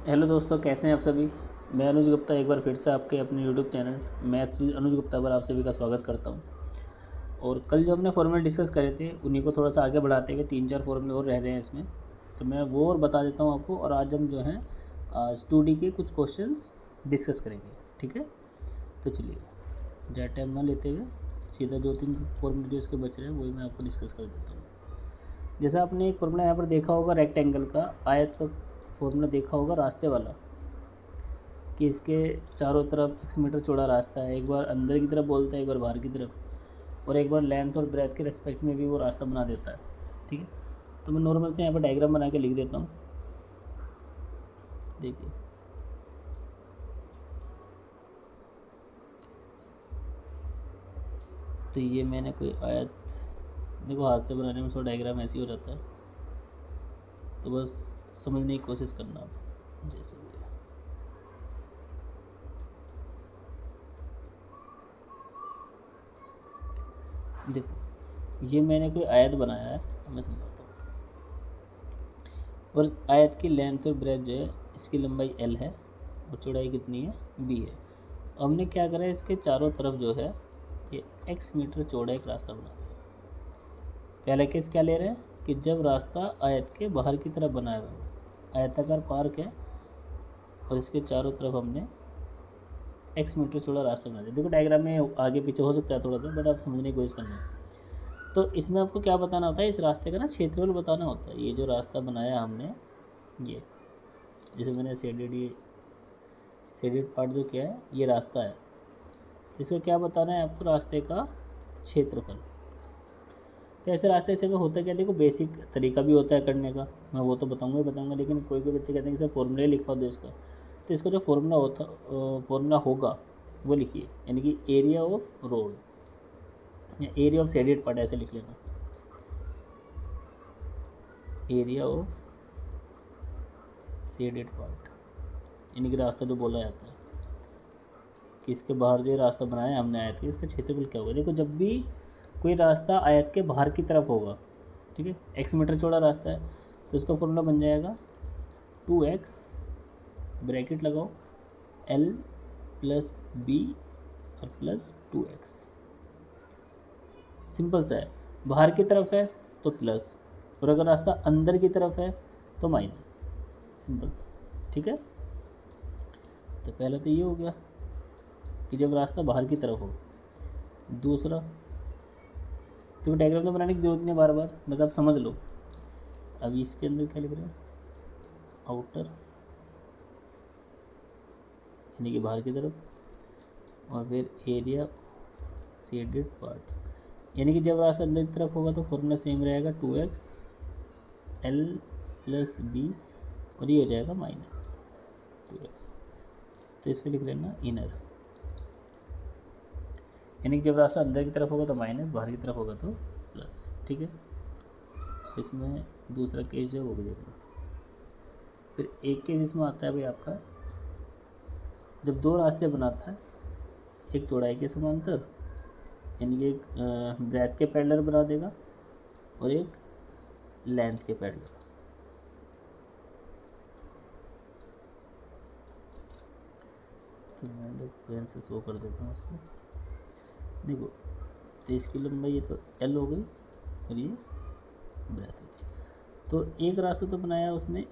Hello दोस्तों, कैसे हैं आप सभी। मैं अनुज गुप्ता एक बार फिर से आपके अपने यूट्यूब चैनल मैथ्स विद अनुज गुप्ता पर आप सभी का स्वागत करता हूं। और कल जो हमने फॉर्मूले डिस्कस करे थे उन्हीं को थोड़ा सा आगे बढ़ाते हुए 3-4 फॉर्मूले और रह रहे हैं इसमें, तो मैं वो और बता देता हूं आपको। और आज हम जो हैं आज 2D के कुछ क्वेश्चंस डिस्कस करेंगे, ठीक है। तो चलिए ज़्यादा टाइम ना लेते हुए सीधा 2-3 फॉर्मूले जो इसके बच रहे हैं वही मैं आपको डिस्कस कर देता हूँ। जैसा आपने एक फॉर्मूला यहाँ पर देखा होगा रेक्टेंगल का, आयत का फॉर्मूला देखा होगा रास्ते वाला, कि इसके चारों तरफ x मीटर चौड़ा रास्ता है। एक बार अंदर की तरफ बोलता है, एक बार बाहर की तरफ, और एक बार लेंथ और ब्रेथ के रेस्पेक्ट में भी वो रास्ता बना देता है, ठीक है। तो मैं नॉर्मल से यहाँ पर डायग्राम बना के लिख देता हूँ। देखिए, तो ये मैंने कोई आयत, देखो हाथ से बनाने में थोड़ा डायग्राम ऐसे ही हो जाता है, तो बस समझने की कोशिश करना आप। जैसे देखो, ये मैंने कोई आयत बनाया है, मैं समझाता हूँ। और आयत की लेंथ और ब्रेथ जो है, इसकी लंबाई l है और चौड़ाई कितनी है, b है। हमने क्या करा है, इसके चारों तरफ जो है ये x मीटर चौड़ा एक रास्ता बना दिया। पहला केस क्या ले रहे हैं कि जब रास्ता आयत के बाहर की तरफ बनाया हुआ है, आयताकार पार्क है और इसके चारों तरफ हमने x मीटर चौड़ा रास्ता बना दिया। देखो डायग्राम में आगे पीछे हो सकता है थोड़ा सा, बट आप समझने की कोशिश करना। तो इसमें आपको क्या बताना होता है, इस रास्ते का ना क्षेत्रफल बताना होता है। ये जो रास्ता बनाया हमने, ये जैसे मैंने शेडेड पार्ट जो किया है, ये रास्ता है। इसका क्या बताना है आपको, रास्ते का क्षेत्रफल। तो ऐसे रास्ते से में होता क्या, देखो बेसिक तरीका भी होता है करने का, मैं वो तो बताऊंगा ही बताऊंगा, लेकिन कोई कोई बच्चे कहते हैं कि सर फॉर्मूला लिखवा दो इसका। तो इसका जो फॉर्मूला होगा वो लिखिए, यानी कि एरिया ऑफ रोड या एरिया ऑफ शेडेड पार्ट, ऐसे लिख लेना। एरिया ऑफ शेडेड पार्ट यानी कि रास्ता जो बोला जाता है कि इसके बाहर जो रास्ता बनाया हमने आयत के, इसका क्षेत्रफल क्या होगा। देखो जब भी कोई रास्ता आयत के बाहर की तरफ होगा, ठीक है, x मीटर चौड़ा रास्ता है, तो इसका फॉर्मूला बन जाएगा 2x ब्रैकेट लगाओ l प्लस b और प्लस 2x। सिंपल सा है, बाहर की तरफ है तो प्लस, और अगर रास्ता अंदर की तरफ है तो माइनस। सिंपल सा, ठीक है। तो पहला तो ये हो गया कि जब रास्ता बाहर की तरफ हो। दूसरा, तो डायग्राम तो बनाने की जरूरत नहीं है बार बार, बस आप समझ लो। अब इसके अंदर क्या लिख रहे हैं, आउटर यानी कि बाहर की तरफ, और फिर एरिया शेडेड पार्ट यानी कि जब रास्ता अंदर की तरफ होगा तो फॉर्मूला सेम रहेगा 2x l प्लस बी, और ये हो जाएगा माइनस 2x। तो इसको लिख लेना इनर, यानी कि जब रास्ता अंदर की तरफ होगा तो माइनस, बाहर की तरफ होगा तो प्लस, ठीक है। इसमें दूसरा केस जो है वो भी देख लो। फिर एक केस इसमें आता है भाई आपका, जब दो रास्ते बनाता है, एक चौड़ाई के समांतर यानी कि एक ब्रेथ के पैरेलल बना देगा और एक लेंथ के पैरेलल। तो मैं पेन से शो कर देता हूँ इसको। देखो, तो इसकी लंबाई ये तो एल हो गई और ये ब्रेथ हो गई। तो एक रास्ता तो बनाया उसने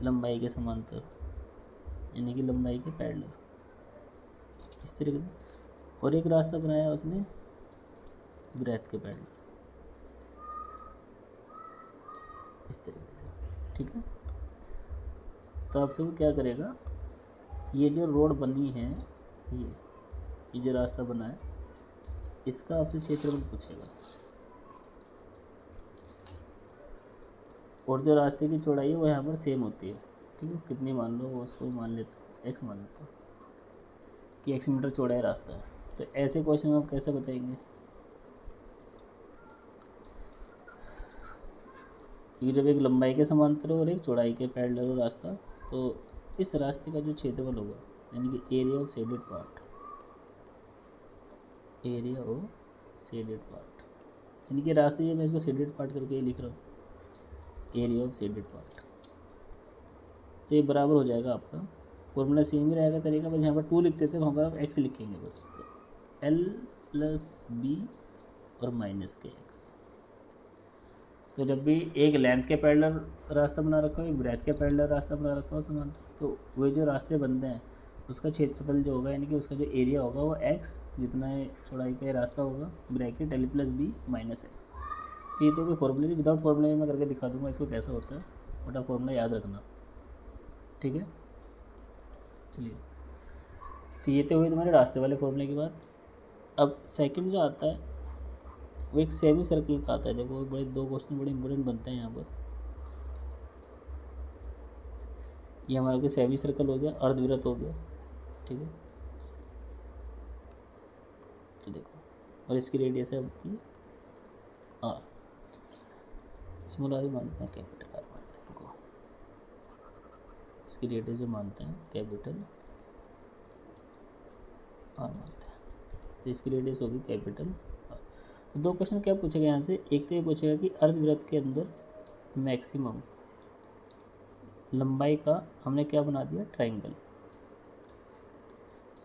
लंबाई के समांतर यानी कि लंबाई के पैरेलल, इस तरीके से, और एक रास्ता बनाया उसने ब्रेथ के पैरेलल, इस तरीके से, ठीक है। तो आपसे वो क्या करेगा, ये जो रोड बनी है, ये जो रास्ता बना है, इसका आपसे क्षेत्रफल पूछेगा, और जो रास्ते की चौड़ाई है वो यहाँ पर सेम होती है, ठीक है। कितनी मान लो, वो उसको मान लेता हूँ x मान लेता हूँ कि x मीटर चौड़ा है रास्ता है। तो ऐसे क्वेश्चन आप कैसे बताएंगे, ये जब एक लंबाई के समांतर और एक चौड़ाई के पैरेलल हो रास्ता, तो इस रास्ते का जो क्षेत्रफल होगा यानी कि area of shaded part, area of shaded part यानी कि रास्ते ये मैं इसको शेडेड पार्ट करके ही लिख रहा हूँ, एरिया ऑफ शेडेड पार्ट। तो ये बराबर हो जाएगा आपका, फॉर्मूला सेम ही रहेगा तरीका, बस यहाँ पर 2 लिखते थे, वहाँ पर आप x लिखेंगे बस। तो l + b और माइनस के x। तो जब भी एक लेंथ के पैरेलल रास्ता बना रखा हो, एक ब्रेथ के पैरेलल रास्ता बना रखा हो समांतर, तो वे जो रास्ते बनते हैं उसका क्षेत्रफल जो होगा, यानी कि उसका जो एरिया होगा वो x जितना है चौड़ाई का रास्ता होगा, bracket l + b minus x. तो ये तो कोई फॉर्मूले, विदाउट फॉर्मूले में मैं करके दिखा दूंगा इसको कैसा होता है, बट आप फॉर्मूला याद रखना, ठीक है। चलिए, तो ये तो हुई तुम्हारे रास्ते वाले फॉर्मूले की बात। अब सेकंड जो आता है वो एक सेमी सर्कल का आता है। देखो बड़े 2 क्वेश्चन बड़े इंपॉर्टेंट बनते हैं यहाँ पर। ये हमारा कोई सेमी सर्कल हो गया, अर्धवृत्त हो गया, ठीक है। तो देखो, और इसकी रेडियस है आपकी r, स्मॉल r मानते हैं, कैपिटल R मानते हैं इनको। इसकी रेडियस जो मानते हैं कैपिटल R मानते हैं, तो इसकी रेडियस होगी कैपिटल R। तो 2 क्वेश्चन क्या पूछेगा यहाँ से, एक तो ये पूछेगा कि अर्धवृत्त के अंदर मैक्सिमम लंबाई का हमने क्या बना दिया, ट्रायंगल,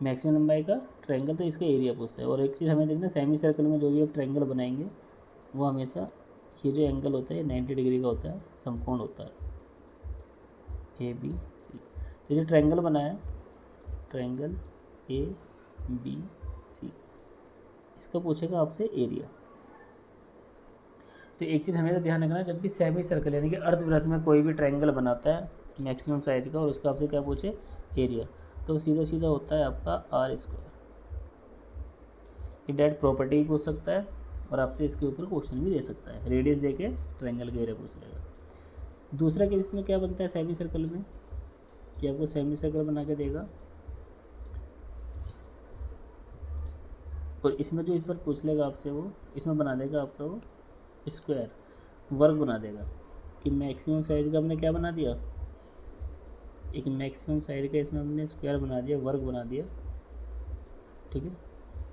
मैक्सिमम लंबाई का ट्रायंगल, तो इसका एरिया पूछता है। और एक चीज़ हमें देखना, सेमी सर्कल में जो भी आप ट्रायंगल बनाएंगे वो हमेशा ये जो एंगल होता है 90 डिग्री का होता है, समकोण होता है, ABC। तो जो ट्रायंगल बना है, ट्रायंगल ABC, इसका पूछेगा आपसे एरिया। तो एक चीज़ हमें तो ध्यान रखना, जब भी सेमी सर्कल यानी कि अर्धवृत्त में कोई भी ट्रायंगल बनाता है मैक्सिमम साइज का और उसका आपसे क्या पूछे, एरिया, तो सीधा सीधा होता है आपका r²। ये डायरेक्ट प्रॉपर्टी भी पूछ सकता है और आपसे इसके ऊपर क्वेश्चन भी दे सकता है, रेडियस दे के ट्रायंगल का एरिया पूछ लेगा। दूसरा केस में क्या बनता है सेमी सर्कल में, कि आपको सेमी सर्कल बना के देगा और इसमें जो इस पर पूछ लेगा आपसे, वो इसमें बना देगा आपका वो स्क्वायर, वर्ग बना देगा, कि मैक्सिमम साइज का हमने क्या बना दिया, एक मैक्सिमम साइज का इसमें हमने स्क्वायर बना दिया, वर्ग बना दिया, ठीक है।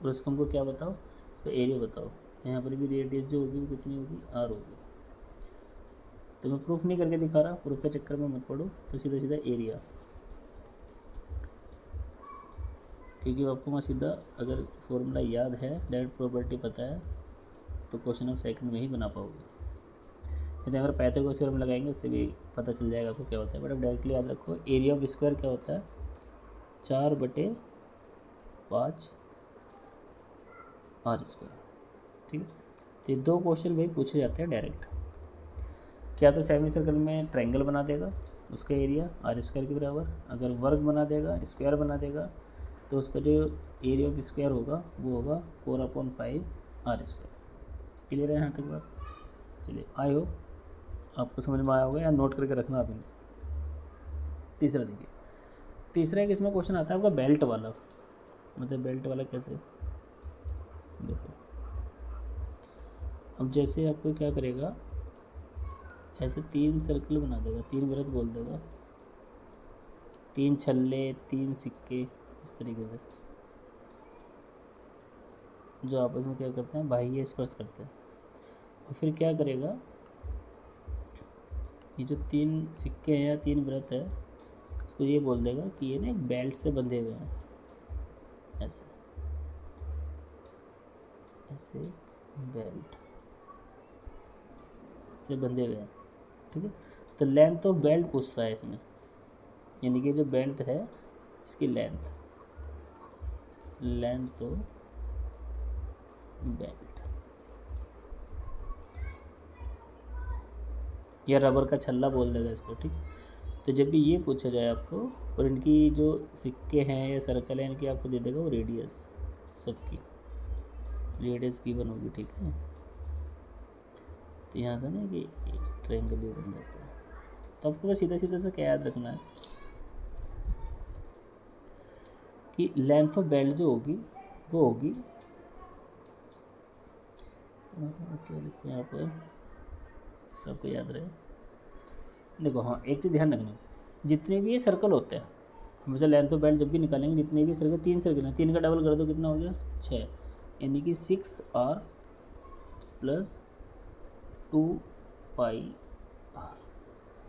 और उसको हमको क्या बताओ, इसका एरिया बताओ। यहाँ पर भी रेडियस जो होगी वो कितनी होगी, r होगी। तो मैं प्रूफ नहीं करके दिखा रहा, प्रूफ के चक्कर में मत पड़ो, तो सीधा सीधा एरिया, क्योंकि आपको वहाँ सीधा अगर फॉर्मूला याद है, डायरेक्ट प्रॉपर्टी पता है, तो क्वेश्चन आप सेकंड में ही बना पाओगे। यदि अगर पाइथागोरस थ्योरम लगाएंगे उससे भी पता चल जाएगा आपको क्या होता है, बट अब डायरेक्टली याद रखो, एरिया ऑफ स्क्वायर क्या होता है, 4/5 r², ठीक है। तो ये 2 क्वेश्चन भाई पूछे जाते हैं डायरेक्ट, क्या तो सेमी सर्कल में ट्रायंगल बना देगा, उसका एरिया r² के बराबर, अगर वर्ग बना देगा, स्क्वायर बना देगा, तो उसका जो एरिया ऑफ स्क्वायर होगा वो होगा 4/5 r²। क्लियर है यहाँ तक बात। चलिए, आई होप आपको समझ में आया होगा, या नोट करके रखना आप इनको। तीसरा देखिए, तीसरा एक इसमें क्वेश्चन आता है आपका बेल्ट वाला, मतलब बेल्ट वाला कैसे, देखो अब जैसे आपको क्या करेगा, ऐसे 3 सर्कल बना देगा, 3 वृत्त बोल देगा, 3 छल्ले, 3 सिक्के, इस तरीके से जो आपस में क्या करते हैं, बाह्य स्पर्श करते हैं। और फिर क्या करेगा, ये जो 3 सिक्के हैं या 3 वृत्त है, उसको ये बोल देगा कि ये ना एक बेल्ट से बंधे हुए हैं, ऐसे ऐसे बेल्ट से बंधे हुए हैं, ठीक है। तो लेंथ ऑफ बेल्ट पूछता है इसमें, यानी कि जो बेल्ट है इसकी लेंथ ऑफ बेल्ट, या रबर का छल्ला बोल देगा इसको, ठीक। तो जब भी ये पूछा जाए आपको, और इनकी जो सिक्के हैं या सर्कल है, इनकी आपको दे देगा वो रेडियस, सबकी रेडियस गिवन होगी, ठीक है। तो यहाँ से ना कि ट्रायंगल भी बन जाता है। तो आपको बस सीधा सीधा से क्या याद रखना है कि लेंथ ऑफ बेल्ट जो होगी वो होगी, क्या लिखते हैं यहाँ पर, सबको याद रहे। देखो हाँ, एक चीज़ ध्यान रखना, जितने भी ये सर्कल होते हैं हमेशा लेंथ ऑफ बेल्ट जब भी निकालेंगे, जितने भी सर्कल, 3 सर्कल हैं, 3 का डबल कर दो कितना हो गया, 6, यानी कि 6r + 2πr।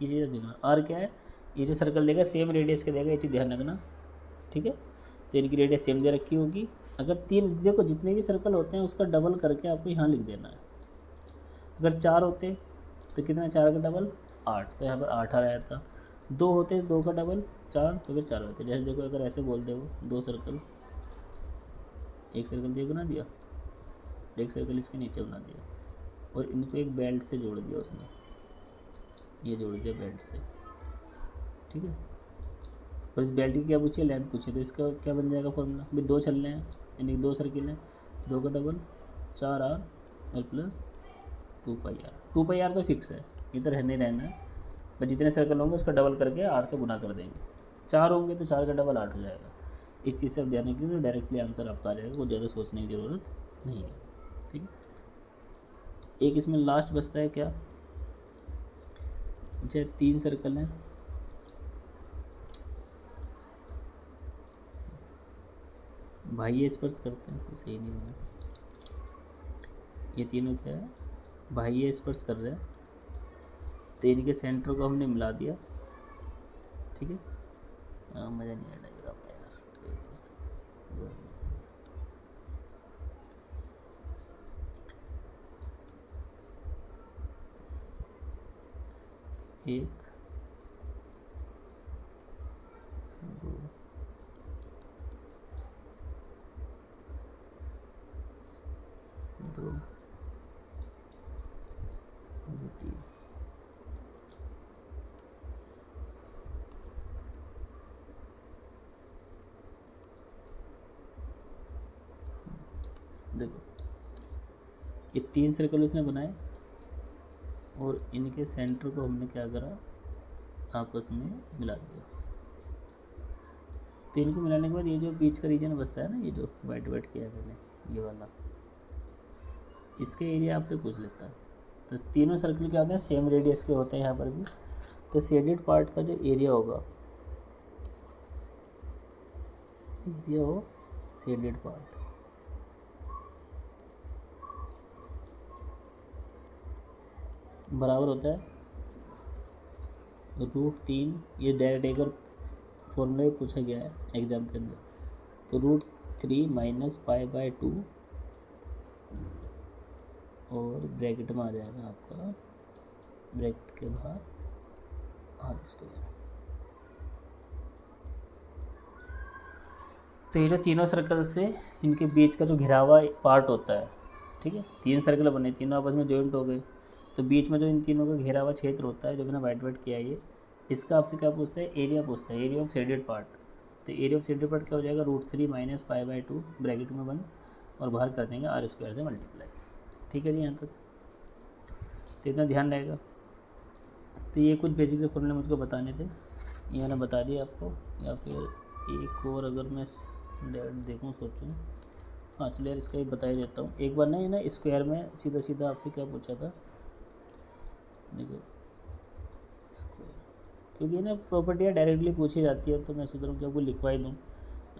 ये चीज़ देखना, r क्या है, ये जो सर्कल देगा सेम रेडियस के देगा, ये चीज़ ध्यान रखना, ठीक है। तो इनकी रेडियस सेम दे रखी होगी। अगर 3, देखो जितने भी सर्कल होते हैं उसका डबल करके आपको यहाँ लिख देना है। अगर 4 होते तो कितना, 4 का डबल 8, तो यहाँ पर 8 आ रहा था। 2 होते, 2 का डबल 4, तो फिर 4 होते। जैसे देखो अगर ऐसे बोल दे वो 2 सर्कल, एक सर्कल ये बना दिया, एक सर्कल इसके नीचे बना दिया, और इनको एक बेल्ट से जोड़ दिया उसने, ये जोड़ दिया बेल्ट से, ठीक है। और इस बेल्ट की क्या पूछी, लेंथ पूछी, तो इसका क्या बन जाएगा फॉर्मूला, भाई 2 चलने हैं यानी 2 सर्किल हैं, 2 का डबल 4r और प्लस 2πr। 2πr तो फिक्स है, ये तो रहने रहना है, पर जितने सर्कल होंगे उसका डबल करके r से गुना कर देंगे। 4 होंगे तो 4 का डबल 8 हो जाएगा। इस चीज़ से आप ध्यान रखिए तो डायरेक्टली आंसर आपका आ जाएगा, वो ज़्यादा सोचने की ज़रूरत नहीं है, ठीक है। एक इसमें लास्ट बचता है क्या, जैसे 3 सर्कल हैं, बाह्य स्पर्श करते हैं, सही नहीं बना, ये तीनों क्या है, बाह्य स्पर्श कर रहे हैं, तो इनके सेंटर को हमने मिला दिया, ठीक है। मज़ा नहीं आया डायग्राम में यार, एक 2 2 3। देखो ये 3 सर्कल उसने बनाए और इनके सेंटर को हमने क्या करा, आपस में मिला दिया। तो इनको मिलाने के बाद ये जो बीच का रीजन बचता है ना, ये जो वाइट वाइट किया है मैंने, ये वाला, इसके एरिया आपसे पूछ लेता है। तो तीनों सर्कल क्या होते हैं, सेम रेडियस के होते हैं यहाँ पर भी। तो शेडेड पार्ट का जो एरिया होगा, एरिया ऑफ शेडेड पार्ट, बराबर होता है √3, ये डायरेक्ट अगर फॉर्मूला पूछा गया है एग्जाम के अंदर, तो √3 - π/2 और ब्रैकेट में आ जाएगा आपका, ब्रैकेट के बाहर r²। तो ये जो तीनों सर्कल से इनके बीच का जो घिरा हुआ पार्ट होता है, ठीक है, 3 सर्कल बने, तीनों आपस में जॉइंट हो गए, तो बीच में जो इन तीनों का घेरा हुआ क्षेत्र होता है, जो मैंने वाइट वाइट किया है, ये इसका आपसे क्या पूछता है, एरिया पूछता है, एरिया ऑफ शेडेड पार्ट। तो एरिया ऑफ शेडेड पार्ट क्या हो जाएगा, √3 - π/2 ब्रैकेट में 1 और बाहर कर देंगे r² से मल्टीप्लाई, ठीक है जी। यहाँ तक तो इतना ध्यान रहेगा। तो ये कुछ बेसिक से फॉर्मूले मुझको बताने थे, ये मैंने बता दिया आपको। या फिर एक और अगर मैं देखूँ सोचूँ, हाँ चलिए यार इसका ही बता ही देता हूँ एक बार ना। ये ना स्क्वायर में सीधा सीधा आपसे क्या पूछा था, देखो स्क्वायर, क्योंकि ना प्रॉपर्टियाँ डायरेक्टली पूछी जाती है, तो मैं सोच रहा हूँ कि आपको लिखवा ही दूँ।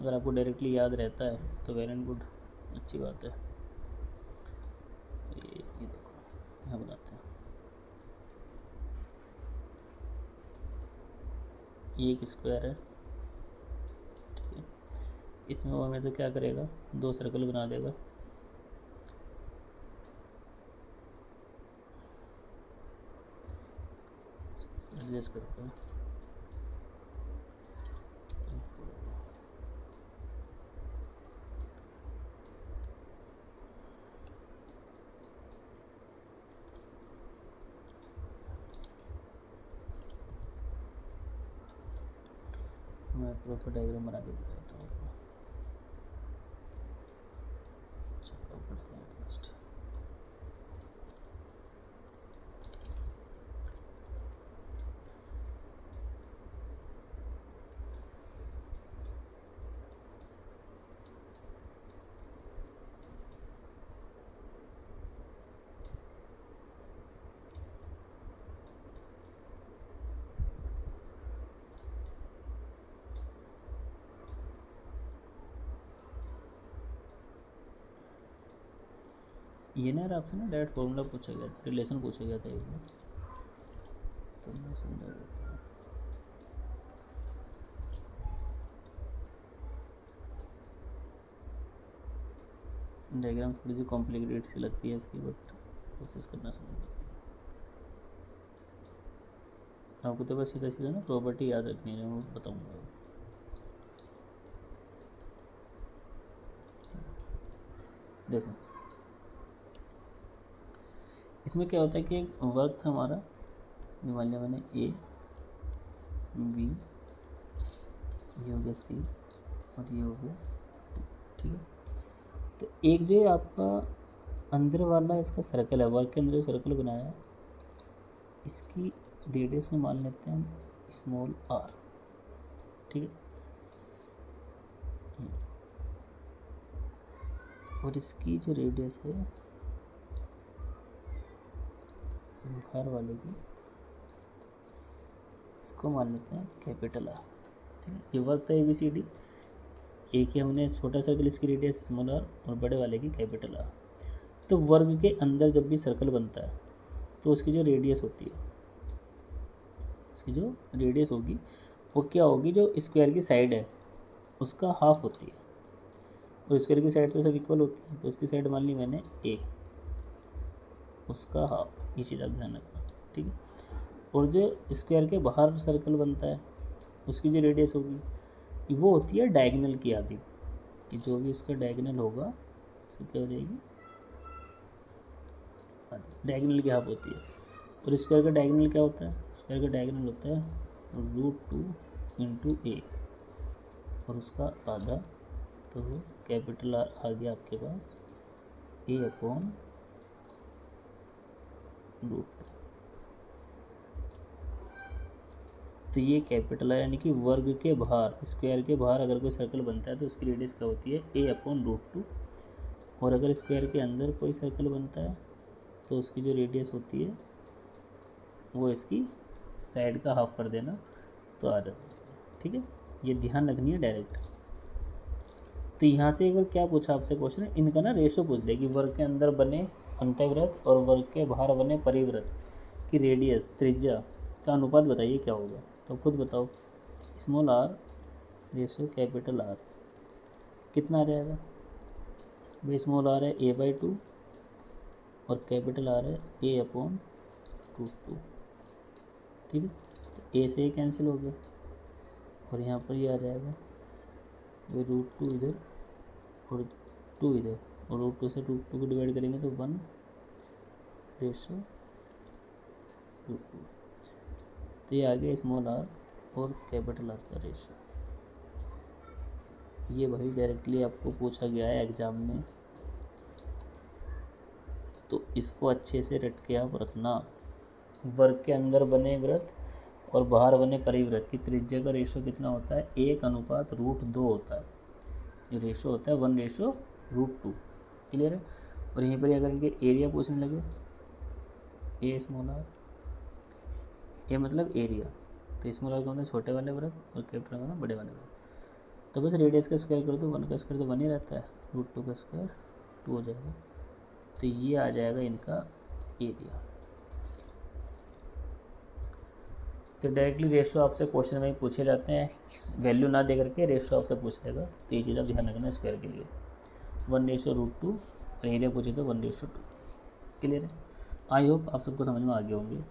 अगर आपको डायरेक्टली याद रहता है तो वेल एंड गुड, अच्छी बात है। ये देखो यहाँ बनाते हैं, ये एक स्क्वायर है, ठीक है। इसमें वो हमें तो क्या करेगा, 2 सर्कल बना देगा, एडजस्ट करते हैं। मैं प्रॉपर डायग्राम बना के दिखाता हूँ आपको। चलो करते हैं एडजस्ट। ये ना यार आपसे ना डायरेक्ट फॉर्मूला पूछा गया था, रिलेशन पूछा गया था एक बार, तो मैं समझा देता हूँ। डायग्राम थोड़ी सी कॉम्प्लिकेटेड सी लगती है इसकी, बट कोशिश करना समझ में आती है। आपको तो बस सीधा सीधा ना प्रॉपर्टी याद रखनी है, वो बताऊँगा। देखो इसमें क्या होता है कि एक वर्क था हमारा, ये मान लिया मैंने ए बी, ये हो गया सी और ये हो गया डी, ठीक है। तो एक जो है आपका अंदर वाला इसका सर्कल है, वर्क के अंदर जो सर्कल बनाया है, इसकी रेडियस में मान लेते हैं हम स्मॉल आर, ठीक है। और इसकी जो रेडियस है बाहर वाले की, इसको मान लेते हैं कैपिटल आर, ठीक है। ये वर्क था ए बी सी डी, एक ही हमने छोटा सर्कल, इसकी रेडियस स्मॉल आर और बड़े वाले की कैपिटल आर। तो वर्ग के अंदर जब भी सर्कल बनता है तो उसकी जो रेडियस होती है, उसकी जो रेडियस होगी वो क्या होगी, जो स्क्वायर की साइड है उसका हाफ होती है। और स्क्वायर की साइड तो सब इक्वल होती है, तो उसकी साइड मान ली मैंने ए, उसका हाफ, ये चीज़ आप ध्यान रखना, ठीक है। और जो स्क्वायर के बाहर सर्कल बनता है उसकी जो रेडियस होगी वो होती है डायगोनल की आधी, कि जो भी उसका डायगोनल होगा उसकी क्या हो जाएगी, आधी, डायगोनल की हाफ होती है। और स्क्वायर का डायगोनल क्या होता है, स्क्वायर का डायगोनल होता है √2 इंटू ए और उसका आधा, तो कैपिटल आर आ गया आपके पास ए अपॉन √2। तो ये कैपिटल आर यानी कि वर्ग के बाहर, स्क्वायर के बाहर अगर कोई सर्कल बनता है तो उसकी रेडियस क्या होती है, ए अपॉन √2। और अगर स्क्वायर के अंदर कोई सर्कल बनता है तो उसकी जो रेडियस होती है वो इसकी साइड का हाफ कर देना तो आ जाता है, ठीक है। ये ध्यान रखनी है डायरेक्ट। तो यहाँ से एक बार क्या पूछा आपसे क्वेश्चन, इनका ना रेशो पूछ लिया कि वर्ग के अंदर बने अंतःव्रत और वर्ग के बाहर बने परिव्रत की रेडियस, त्रिज्या का अनुपात बताइए क्या होगा। तो खुद बताओ, small R ratio capital R कितना आ जाएगा भाई। स्मॉल आर है a/2 और कैपिटल आर है a अपॉन √2, ठीक है। तो ए से कैंसिल हो गया और यहाँ पर ये आ जाएगा भाई √2 इधर और 2 इधर, और √2 से √2 को डिवाइड करेंगे तो 1/2। तो ये आ गया स्मॉल आर और कैपिटल आर का रेशो। ये भाई डायरेक्टली आपको पूछा गया है एग्जाम में, तो इसको अच्छे से रट के आप रखना। वर्ग के अंदर बने व्रत और बाहर बने परिव्रत की त्रिज्या का रेशो कितना होता है, 1/√2 होता है। ये रेशो होता है 1/√2, क्लियर है। और यहीं पर अगर इनके एरिया पूछने लगे, ए स्मॉल आर, ए मतलब एरिया, तो स्मॉल आर का मतलब छोटे वाले व्रत और कैपिटल का मतलब बड़े वाले व्रत। तो बस रेडियस का स्क्वायर कर दो, 1 का स्क्वायर तो 1 ही रहता है, √2 का स्क्वायर 2 हो जाएगा। तो ये आ जाएगा इनका एरिया। तो डायरेक्टली रेशो आपसे क्वेश्चन में पूछे जाते हैं, वैल्यू ना दे करके रेशो आपसे पूछ लेगा, तो ये चीज़ आप ध्यान रखना स्क्वायर के लिए। 1/√2 और एरिया पूछे तो 1/2, क्लियर है। आई होप आप सबको समझ में आ गए होंगे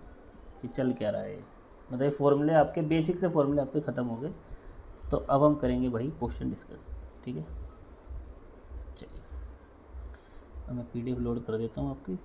कि चल क्या रहा है। मतलब फॉर्मूले आपके बेसिक से फॉर्मूले आपके ख़त्म हो गए। तो अब हम करेंगे भाई क्वेश्चन डिस्कस, ठीक है। चलिए अब मैं PDF लोड कर देता हूँ आपकी।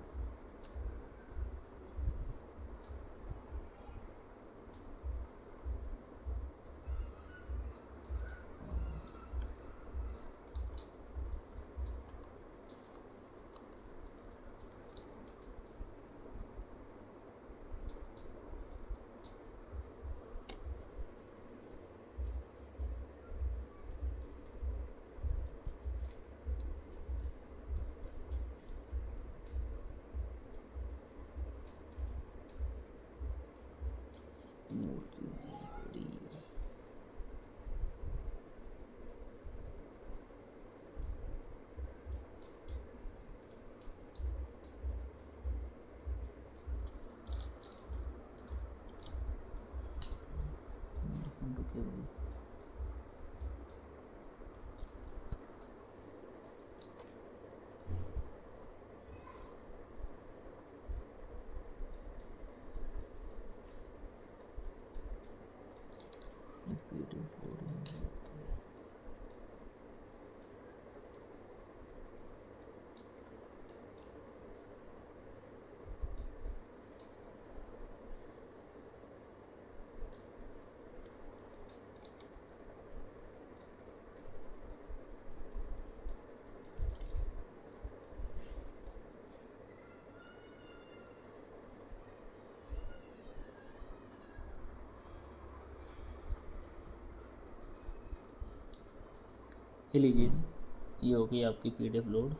ये लीजिए, ये हो गई आपकी PDF लोड।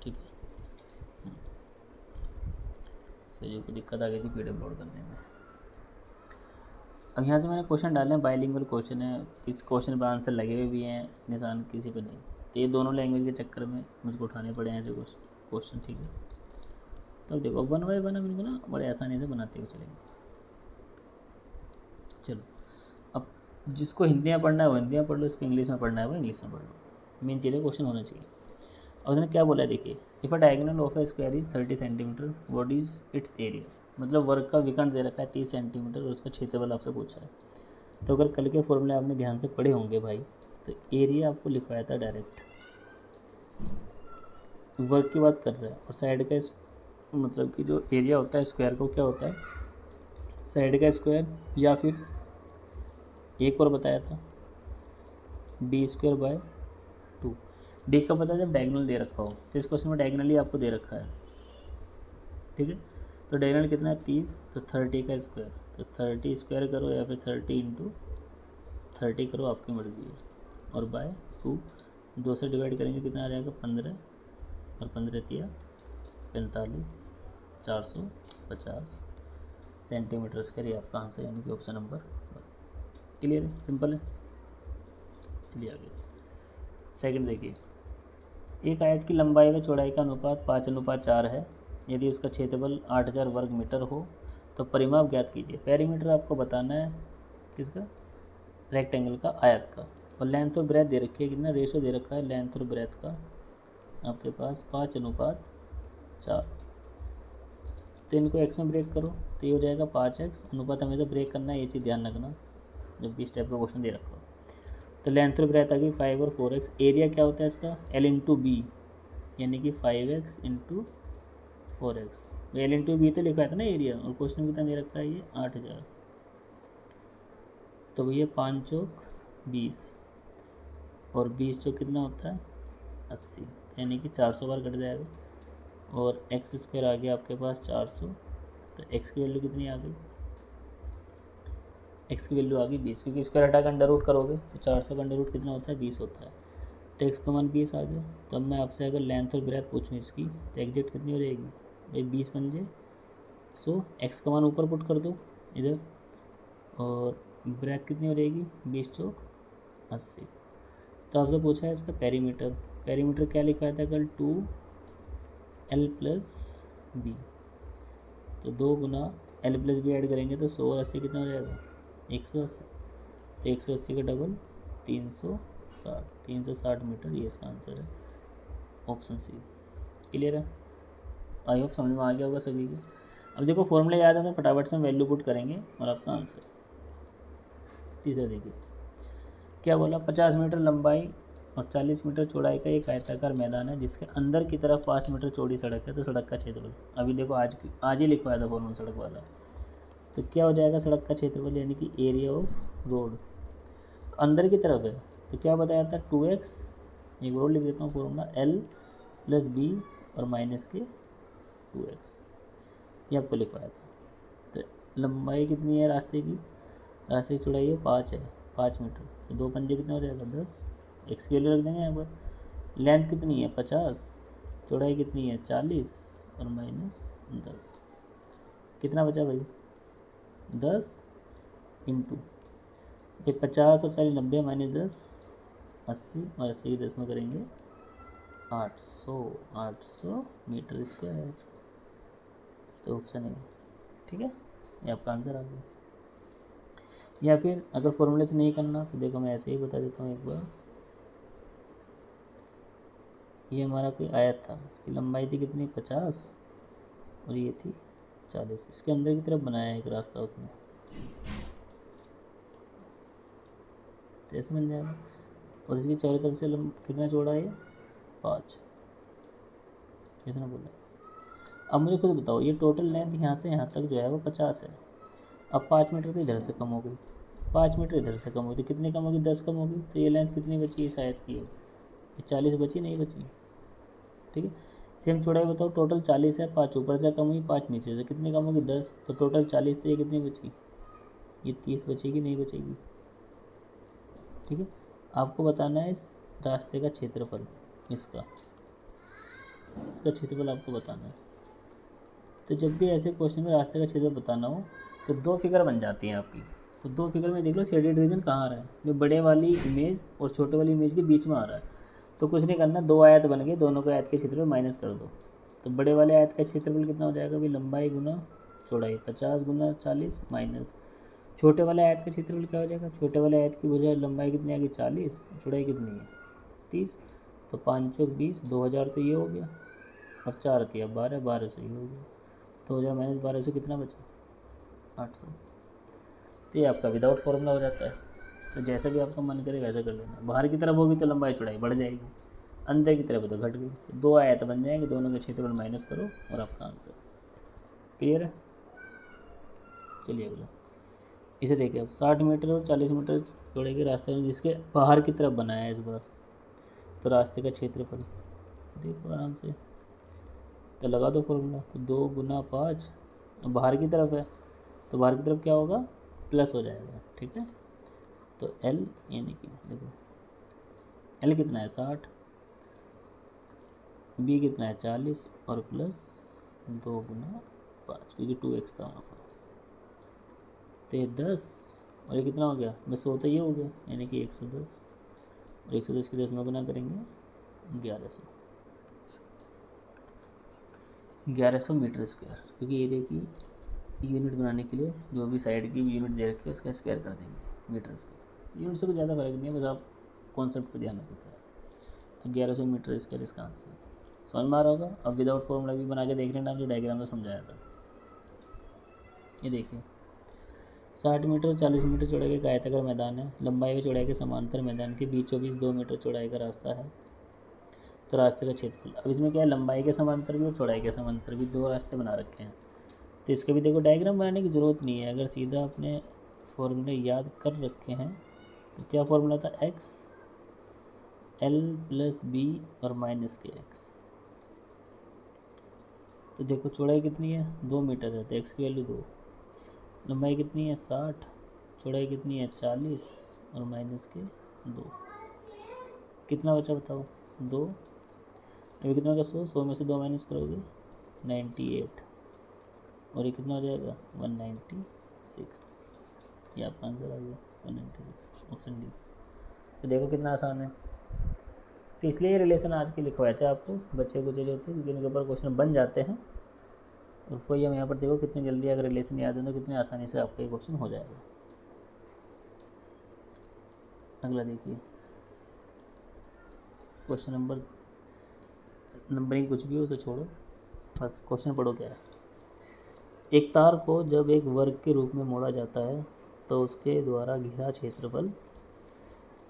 ठीक है, सही को दिक्कत आ गई थी PDF लोड करने में। अब यहाँ से मैंने क्वेश्चन डाले हैं, बाइलिंगुअल क्वेश्चन है, इस क्वेश्चन पर आंसर लगे हुए भी हैं, निशान किसी पे नहीं। तो ये दोनों लैंग्वेज के चक्कर में मुझको उठाने पड़े हैं ऐसे क्वेश्चन। ठीक है, तो देखो वन बाय वन हम इनको ना बड़े आसानी से बनाते हुए चलेंगे। चलो, अब जिसको हिंदी में पढ़ना है वो हिंदी में पढ़ लो, इसको इंग्लिश में पढ़ना है वो इंग्लिश में पढ़ लो, मेन चीज़ें क्वेश्चन होना चाहिए। और उसने क्या बोला है देखिए, if a diagonal of A square is 30 centimetre, what is it's area. मतलब वर्ग का विकर्ण दे रखा है 30 सेंटीमीटर और उसका क्षेत्रफल आपसे पूछा है। तो अगर कल के फॉर्मूले आपने ध्यान से पढ़े होंगे भाई, तो एरिया आपको लिखवाया था डायरेक्ट, वर्ग की बात कर रहा है, और साइड का मतलब कि जो एरिया होता है स्क्वायर को क्या होता है, साइड का स्क्वायर, या फिर एक और बताया था d² / 2। डी का पता है जब डायगोनल दे रखा हो, तो इस क्वेश्चन में डायगोनल ही आपको दे रखा है। ठीक है, तो डायगोनल कितना है 30, तो 30 का स्क्वायर, तो 30 स्क्वायर करो या फिर 30 × 30 करो, आपकी मर्जी है, और बाय 2, 2 से डिवाइड करेंगे कितना आ जाएगा 15, और 15 × 3 = 45, 450 सेंटीमीटर स्क्वायर, ये आपका आंसर, यानी कि ऑप्शन नंबर 1। क्लियर है, सिंपल है। चलिए आगे, सेकंड देखिए, एक आयत की लंबाई व चौड़ाई का अनुपात 5:4 है। यदि उसका क्षेत्रफल 8000 वर्ग मीटर हो तो परिमाप ज्ञात कीजिए। पेरीमीटर आपको बताना है किसका, रेक्टेंगल का, आयत का। और लेंथ और ब्रेथ दे रखी है, कितना रेशो दे रखा है लेंथ और ब्रेथ का आपके पास 5:4। तो इनको एक्स में ब्रेक करो, तो ये हो जाएगा 5x। अनुपात हमें तो ब्रेक करना है, ये चीज़ ध्यान रखना जब भी इस टाइप का क्वेश्चन दे रखा हो। तो लेंथ और ब्रेथ आ गई 5 और 4x। एरिया क्या होता है इसका, L × B, यानी कि 5x × 4x। L × B तो लिखा था ना एरिया, और क्वेश्चन कितना दे रखा है ये 8000। तो भैया 5 चौक 20, और 20 चौक कितना होता है 80, यानी कि 400 बार कट जाएगा। और x² आ गया आपके पास 400, तो x की वैल्यू कितनी आ गई, x की वैल्यू आ गई 20, क्योंकि स्क्वायर हटा कर अंडर रूट करोगे तो 400 का अंडर रूट कितना होता है 20 होता है। तो x का मान 20 आ गया। तो अब मैं आपसे अगर लेंथ और ब्रेथ पूछूँ इसकी, तो एग्जैक्ट कितनी हो जाएगी भाई 20 बन जाए। सो x का मान ऊपर पुट कर दो इधर, और ब्रेथ कितनी हो जाएगी 20 चौक 80। तो आपसे पूछा है इसका पेरीमीटर। पेरीमीटर क्या लिखा था कल, 2l + b। तो 2 गुना l + b ऐड करेंगे तो 100 और 80 कितना हो जाएगा 180। तो 180 का डबल 360 मीटर, ये इसका आंसर है, ऑप्शन सी। क्लियर है, आई होप समझ में आ गया होगा सभी को। अब देखो फॉर्मूले याद है तो फटाफट से हम वैल्यू पुट करेंगे और आपका आंसर। तीसरा देखिए क्या बोला, 50 मीटर लंबाई और 40 मीटर चौड़ाई का एक आयताकार मैदान है जिसके अंदर की तरफ 5 मीटर चौड़ी सड़क है। तो सड़क का क्षेत्रफल, अभी देखो आज ही लिखवाया था फॉर्मूला सड़क वाला, तो क्या हो जाएगा सड़क का क्षेत्रफल, यानी कि एरिया ऑफ रोड। तो अंदर की तरफ है तो क्या बताया था 2x, एक और लिख देता हूँ फॉर्मूला, l + b और माइनस के 2x, ये आपको लिखवाया था। तो लंबाई कितनी है रास्ते की, रास्ते की चौड़ाई है 5 है, 5 मीटर, तो 2 पंजे कितना हो जाएगा 10, एक्स की वैल्यू रख देंगे यहाँ पर। लेंथ कितनी है 50, चौड़ाई कितनी है 40 और माइनस 10, कितना बचा भाई 10 इंटू 50 और 40 90, माइनस 10 80, और 80 की 10 में करेंगे 800 मीटर स्क्वायर। तो ऑप्शन है, ठीक है, ये आपका आंसर आ गया। या फिर अगर फॉर्मूले से नहीं करना तो देखो मैं ऐसे ही बता देता हूँ एक बार। ये हमारा कोई आयत था, इसकी लंबाई थी कितनी 50 और ये थी 40, इसके अंदर की तरफ बनाया एक रास्ता उसने, तो ऐसे बन जाएगा। और इसकी चारों तरफ से कितना चौड़ा है 5, कैसे ना बोला। अब मुझे खुद बताओ, ये टोटल लेंथ यहाँ से यहाँ तक जो है वो 50 है। अब 5 मीटर तो इधर से कम हो गई, 5 मीटर इधर से कम होगी, तो कितनी कम होगी 10 कम होगी। तो ये लेंथ कितनी बची इस आयत की, ये 40 बची नहीं बची, ठीक है। सेम चौड़ाई बताओ, टोटल 40 है, 5 ऊपर से कम हुई 5 नीचे से, कितनी कम होगी 10, तो टोटल 40, तो ये कितनी बची, ये 30 बचेगी नहीं बचेगी, ठीक है। आपको बताना है रास्ते का क्षेत्रफल, इसका क्षेत्रफल आपको बताना है। तो जब भी ऐसे क्वेश्चन में रास्ते का क्षेत्रफल बताना हो तो दो फिगर बन जाती हैं आपकी। तो दो फिगर में देख लो शेडेड रीजन कहाँ आ रहा है, जो बड़े वाली इमेज और छोटे वाली इमेज के बीच में आ रहा है। तो कुछ नहीं करना, दो आयत बन गए, दोनों को आयत के क्षेत्रफल माइनस कर दो। तो बड़े वाले आयत का क्षेत्रफल कितना हो जाएगा भाई, लंबाई गुना चौड़ाई, 50 गुना 40 माइनस छोटे वाले आयत का क्षेत्रफल क्या हो जाएगा, छोटे वाले आयत की वजह लंबाई कितनी आ गई 40, चौड़ाई कितनी है 30, तो 5 चौक 20, 2000 तो ये हो गया, और 4 थी अब 12, 1200 ये हो गया। 2000 माइनस 1200 कितना बचा, 800। तो ये आपका विदाउट फॉर्मूला हो जाता है। तो जैसा भी आपका मन करे वैसा कर लेना। बाहर की तरफ होगी तो लंबाई चौड़ाई बढ़ जाएगी, अंदर की तरफ तो घट गई। तो दो आयत बन जाएंगे, दोनों के क्षेत्रफल माइनस करो और आपका आंसर क्लियर है। चलिए अगला, इसे देखिए अब 60 मीटर और 40 मीटर चौड़ाई के रास्ते में जिसके बाहर की तरफ बनाया है इस बार, तो रास्ते का क्षेत्रफल देखो आराम से, तो लगा दो फॉर्मूला। तो 2 गुना 5, बाहर की तरफ है तो बाहर की तरफ क्या होगा, प्लस हो जाएगा, ठीक है। तो L यानी कि देखो L कितना है 60, B कितना है 40 और प्लस 2 गुना 5 क्योंकि 2x था वहाँ पर, तो ये 10 और ये कितना हो गया, बस 100 तो ये हो गया, यानी कि 110, और 110 की 10 में गुना करेंगे 1100 मीटर स्क्वायर, क्योंकि एरिया की यूनिट बनाने के लिए जो भी साइड की यूनिट दे रखी है उसका स्क्वायर कर देंगे मीटर स्क्वायर। यूनिट से कुछ ज़्यादा फर्क नहीं है, बस आप कॉन्सेप्ट पर ध्यान रखते हैं। तो 1100 मीटर स्क्वायर इसका आंसर समझ में आ रहा होगा। अब विदाउट फॉर्मूला भी बना के देख लेना, जो डायग्राम में समझाया था। ये देखिए 60 मीटर 40 मीटर चौड़ाई का आयताकार मैदान है, लंबाई व चौड़ाई के समांतर मैदान के बीचों बीच 2 मीटर चौड़ाई का रास्ता है। तो रास्ते का क्षेत्रफल, अब इसमें क्या है, लंबाई के समांतर भी और चौड़ाई के समांतर भी दो रास्ते बना रखे हैं। तो इसका भी देखो डायग्राम बनाने की ज़रूरत नहीं है, अगर सीधा अपने फॉर्मूले याद कर रखे हैं। तो क्या फॉर्मूला था, x L प्लस बी और माइनस के एक्स। तो देखो चौड़ाई कितनी है 2 मीटर है, तो x की वैल्यू 2, लंबाई कितनी है 60, चौड़ाई कितनी है 40 और माइनस के 2, कितना बचा बताओ 2, अभी कितना होगा 100 में से 2 माइनस करोगे 98, और ये कितना हो जाएगा 196, ये आपका आंसर आ गया 196, ऑप्शन डी। तो देखो कितना आसान है। तो इसलिए ये रिलेशन आज के लिखवाए थे आपको, बच्चे कुछ जो होते हैं क्योंकि इनके ऊपर क्वेश्चन बन जाते हैं, और वही हम यहाँ पर देखो कितनी जल्दी अगर रिलेशन याद है तो कितनी आसानी से आपका ये क्वेश्चन हो जाएगा। अगला देखिए क्वेश्चन नंबरिंग कुछ भी हो उसे छोड़ो, बस क्वेश्चन पढ़ो क्या है। एक तार को जब एक वर्ग के रूप में मोड़ा जाता है तो उसके द्वारा घिरा क्षेत्रफल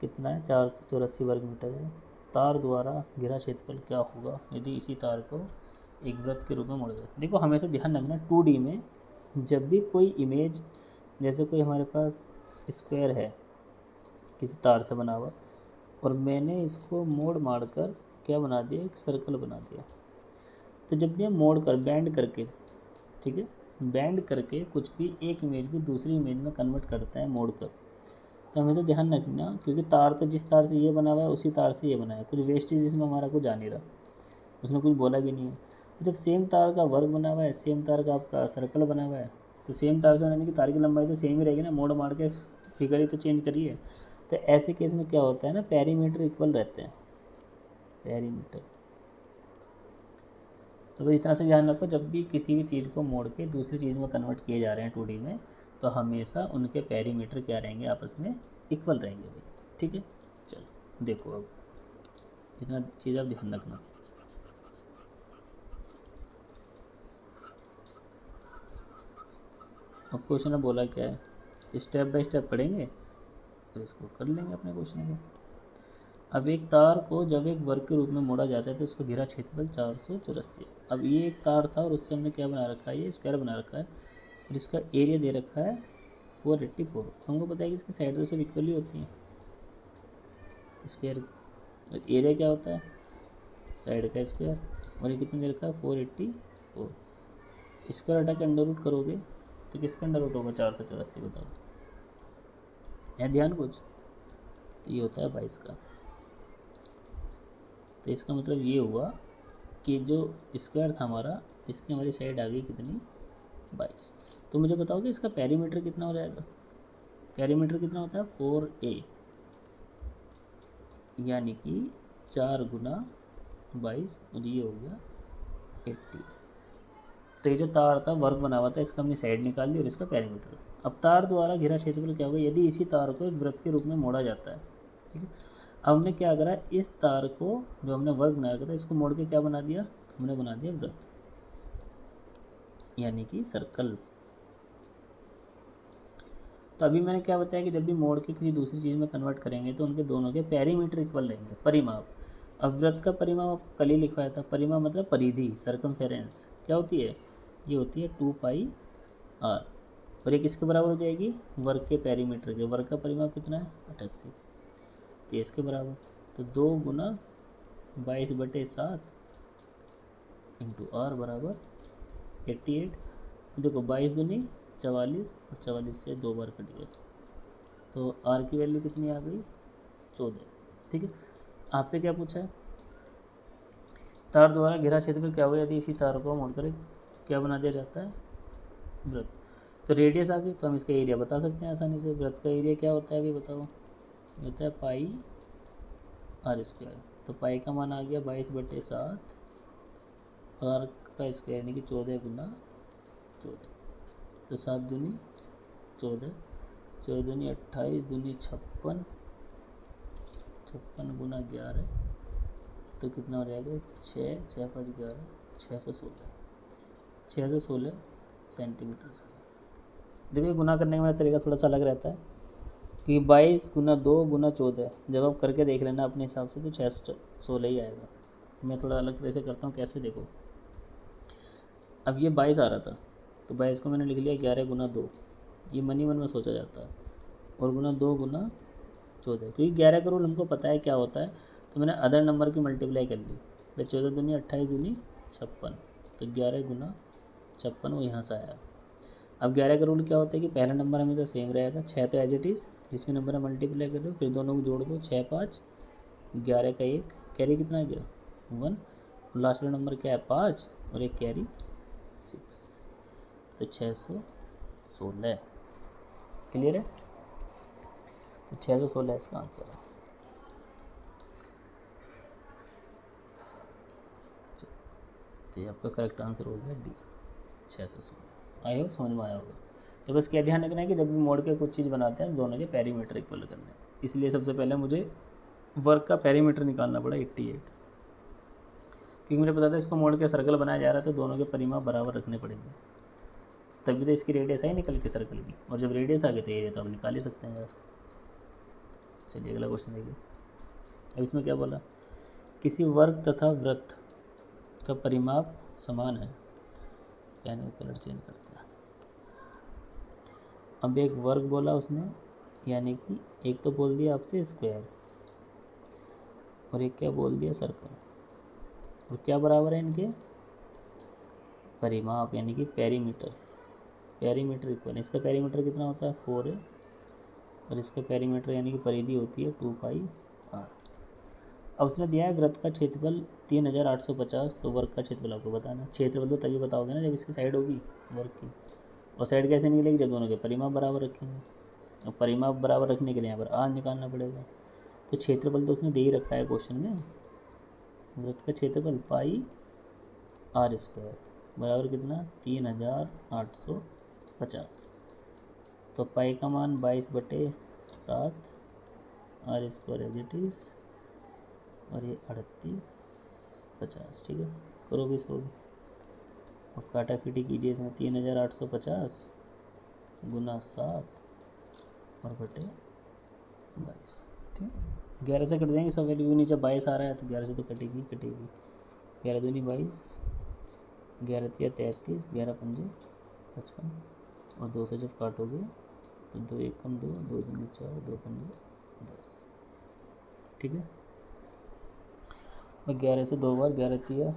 कितना है, 484 वर्ग मीटर है। तार द्वारा घिरा क्षेत्रफल क्या होगा यदि इसी तार को एक वृत्त के रूप में मोड़ा जाए। देखो हमेशा ध्यान रखना 2D में जब भी कोई इमेज, जैसे कोई हमारे पास स्क्वायर है किसी तार से बना हुआ, और मैंने इसको मोड़ मार कर क्या बना दिया, एक सर्कल बना दिया। तो जब भी हम मोड़ कर बैंड करके, ठीक है, बैंड करके कुछ भी एक इमेज को दूसरी इमेज में कन्वर्ट करता है मोड़ कर, तो हमेशा ध्यान रखना क्योंकि तार तो जिस तार से ये बना हुआ है उसी तार से ये बना है, कुछ वेस्टेज इसमें हमारा कुछ जा नहीं रहा, उसने कुछ बोला भी नहीं है। तो जब सेम तार का वर्ग बना हुआ है, सेम तार का आपका सर्कल बना हुआ है, तो सेम तार से बनाने की तार की लंबाई तो सेम ही रहेगी ना, मोड़ मार के फिगर ही तो चेंज करिए। तो ऐसे केस में क्या होता है ना, पेरीमीटर इक्वल रहते हैं, पेरीमीटर। तो बस इतना से ध्यान रखो, जब भी किसी भी चीज़ को मोड़ के दूसरी चीज़ में कन्वर्ट किए जा रहे हैं 2D में, तो हमेशा उनके पेरीमीटर क्या रहेंगे, आपस में इक्वल रहेंगे भाई, ठीक है। चलो देखो अब इतना चीज़ आप ध्यान रखना। अब क्वेश्चन में बोला क्या है, स्टेप बाय स्टेप पढ़ेंगे फिर इसको कर लेंगे अपने क्वेश्चन को। अब एक तार को जब एक वर्ग के रूप में मोड़ा जाता है तो उसका घेरा क्षेत्रफल 484। अब ये एक तार था और उससे हमने क्या बना रखा है, ये स्क्वायर बना रखा है, और इसका एरिया दे रखा है 484। हमको पता है कि इसकी साइड तो सब इक्वली होती हैं स्क्वायर, और एरिया क्या होता है साइड का स्क्वायर, और ये कितना दे रखा है 484। स्क्वायर हटा के अंडर रूट करोगे तो किसका अंडर रूट होगा 484, बताओ, है ध्यान कुछ, तो ये होता है 22 का। तो इसका मतलब ये हुआ कि जो स्क्वायर था हमारा, इसकी हमारी साइड आ गई कितनी, 22। तो मुझे बताओगे इसका पेरीमीटर कितना हो जाएगा। पेरीमीटर कितना होता है 4a, यानी कि 4 गुना 22 और ये हो गया 80। तो ये जो तार था वर्ग बना हुआ था, इसका हमने साइड निकाल दी और इसका पेरीमीटर। अब तार द्वारा घिरा क्षेत्रफल क्या होगा यदि इसी तार को एक वृत्त के रूप में मोड़ा जाता है। ठीक है, अब हमने क्या करा, इस तार को जो हमने वर्ग बनाया था इसको मोड़ के क्या बना दिया, हमने बना दिया वृत्त, यानी कि सर्कल। तो अभी मैंने क्या बताया कि जब भी मोड़ के किसी दूसरी चीज़ में कन्वर्ट करेंगे तो उनके दोनों के पेरीमीटर इक्वल रहेंगे, परिमाप। अब वृत्त का परिमाप आपको कल ही लिखवाया था, परिमाप मतलब परिधि, सर्कमफेरेंस क्या होती है, ये होती है 2πr। और ये किसके बराबर हो जाएगी, वर्ग के पेरीमीटर के। वर्ग का परिमाप कितना है 88, तो इसके बराबर। तो 2 गुना 22/7 इंटू आर बराबर 88। देखो 22 दूनी 44 और 44 से 2 बार कट गए, तो आर की वैल्यू कितनी आ गई 14। ठीक है, आपसे क्या पूछा है, तार द्वारा घिरा क्षेत्रफल क्या होगा यदि इसी तार को मोड़कर क्या बना दिया जाता है, वृत्त। तो रेडियस आ गई, तो हम इसका एरिया बता सकते हैं आसानी से। वृत्त का एरिया क्या होता है अभी बताओ, होता है पाई आर स्क्वायर। तो पाई का मान आ गया 22/7, आर का स्क्वायर यानी कि 14 गुना 14। तो 7 दूनी 14, 14 दूनी 28, दूनी 56, 56 गुना 11, तो कितना हो जाएगा 6, 6 5 11, 616 सेंटीमीटर स्क्वायर। देखिए गुना करने का मेरा तरीका थोड़ा सा अलग रहता है कि 22 गुना 2 गुना 14, जब आप करके देख लेना अपने हिसाब से तो 616 ही आएगा। मैं थोड़ा अलग तरह से करता हूँ, कैसे देखो, अब ये 22 आ रहा था तो 22 को मैंने लिख लिया 11 गुना 2, ये मन ही मन में सोचा जाता है, और गुना 2 गुना 14, क्योंकि 11 का रूल हमको पता है क्या होता है, तो मैंने अदर नंबर की मल्टीप्लाई कर ली। फिर 14 दूनी 28 दूनी 56, तो 11 गुना 56 वो यहाँ से आया। अब 11 का रूल क्या होता है कि पहला नंबर हमेशा सेम रहेगा, 6 तो एज इट इज़ जिसमें नंबर है मल्टीप्लाई कर रहे हो, फिर दोनों को जोड़ दो, 6 5 11 का 1 कैरी कितना आ गया 1, लास्ट वाला नंबर क्या है 5 और एक कैरी 6, तो 616। क्लियर है, तो 616 इसका आंसर है। तो ये आपका करेक्ट आंसर हो गया डी, 616। आई होप समझ में आया होगा। तो बस क्या ध्यान रखना है कि जब भी मोड़ के कुछ चीज़ बनाते हैं दोनों के पेरीमीटर इक्वल करने हैं, इसलिए सबसे पहले मुझे वर्क का पेरीमीटर निकालना पड़ा 88, क्योंकि मुझे पता था इसको मोड़ के सर्कल बनाया जा रहा है तो दोनों के परिमाप बराबर रखने पड़ेंगे, तभी तो इसकी रेडियस आई निकल के सर्कल की, और जब रेडियस आ गई तो एरिया तो आप निकाल ही सकते हैं यार। चलिए अगला क्वेश्चन देखिए। अब इसमें क्या बोला, किसी वर्ग तथा वृत्त का परिमाप समान है, यानी कलर चेंज करते हैं। अब एक वर्ग बोला उसने, यानी कि एक तो बोल दिया आपसे स्क्वायर और एक क्या बोल दिया सर्कल, और क्या बराबर है इनके परिमाप यानी कि पेरीमीटर। पेरीमीटर इक्वल, इसका पेरीमीटर कितना होता है 4 है, और इसका पेरीमीटर यानी कि परिधि होती है 2πr। अब उसने दिया है वृत्त का क्षेत्रफल 3850, तो वर्ग का क्षेत्रफल आपको बताना। क्षेत्रफल तो तभी बताओगे ना जब इसकी साइड होगी वर्ग की, और साइड कैसे निकलेगी जब दोनों के परिमाप बराबर रखेंगे, और परिमाप बराबर रखने के लिए यहाँ पर आर निकालना पड़ेगा। तो क्षेत्रफल तो उसने दे ही रखा है क्वेश्चन में, वृत्त का क्षेत्रफल पाई आर स्क्वायर बराबर कितना 3850। तो पाई का मान 22/7, R square as it is, और ये 3850। ठीक है, करो भी इसको भी, अब काटा पीटी कीजिए इसमें 3850 गुना 7 और बटे 22। ठीक है, 11 से कट जाएंगे सब वैल्यू, नीचे 22 आ रहा है तो 11 से तो कटेगी कटेगी। 11 दूनी 22, 11 तिया 33, 11 पंजे 55, और 2 से जब काटोगे तो 2 1 कम 2, 2 दूनी 4, 2 पंजे 10। ठीक है, और 11 से 2 बार, 11 तिया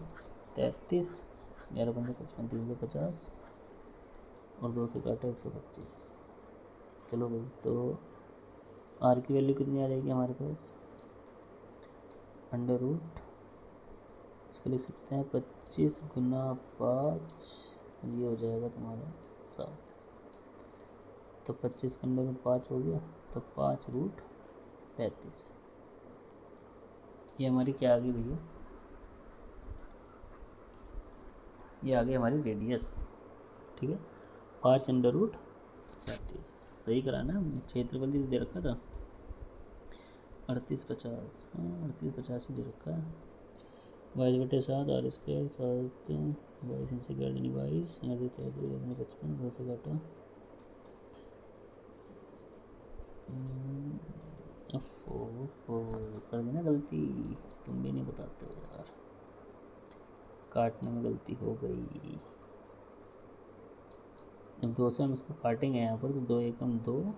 33, 11 पंजे 55, 350, और 2 से काटा 125। चलो भाई, तो आर की वैल्यू कितनी आ जाएगी हमारे पास, √2 इसको लिख सकते हैं 25 गुना 5, ये हो जाएगा तुम्हारा 7। तो 25 के अंदर में 5 हो गया, तो 5√35। ये हमारी क्या आ गई भैया, ये आ गई हमारी रेडियस। ठीक है, 5√35 सही कराना हमने, क्षेत्रफल ही दे रखा था 3850। हाँ 3850 ही दे रखा है। 22/7 R², 7 22 इंच 11 22 55 2 से काटा। कर देना गलती, तुम भी नहीं बताते हो यार, काटने में गलती हो गई। जब 2 से हम इसको काटेंगे यहाँ पर, तो 2 एकम 2,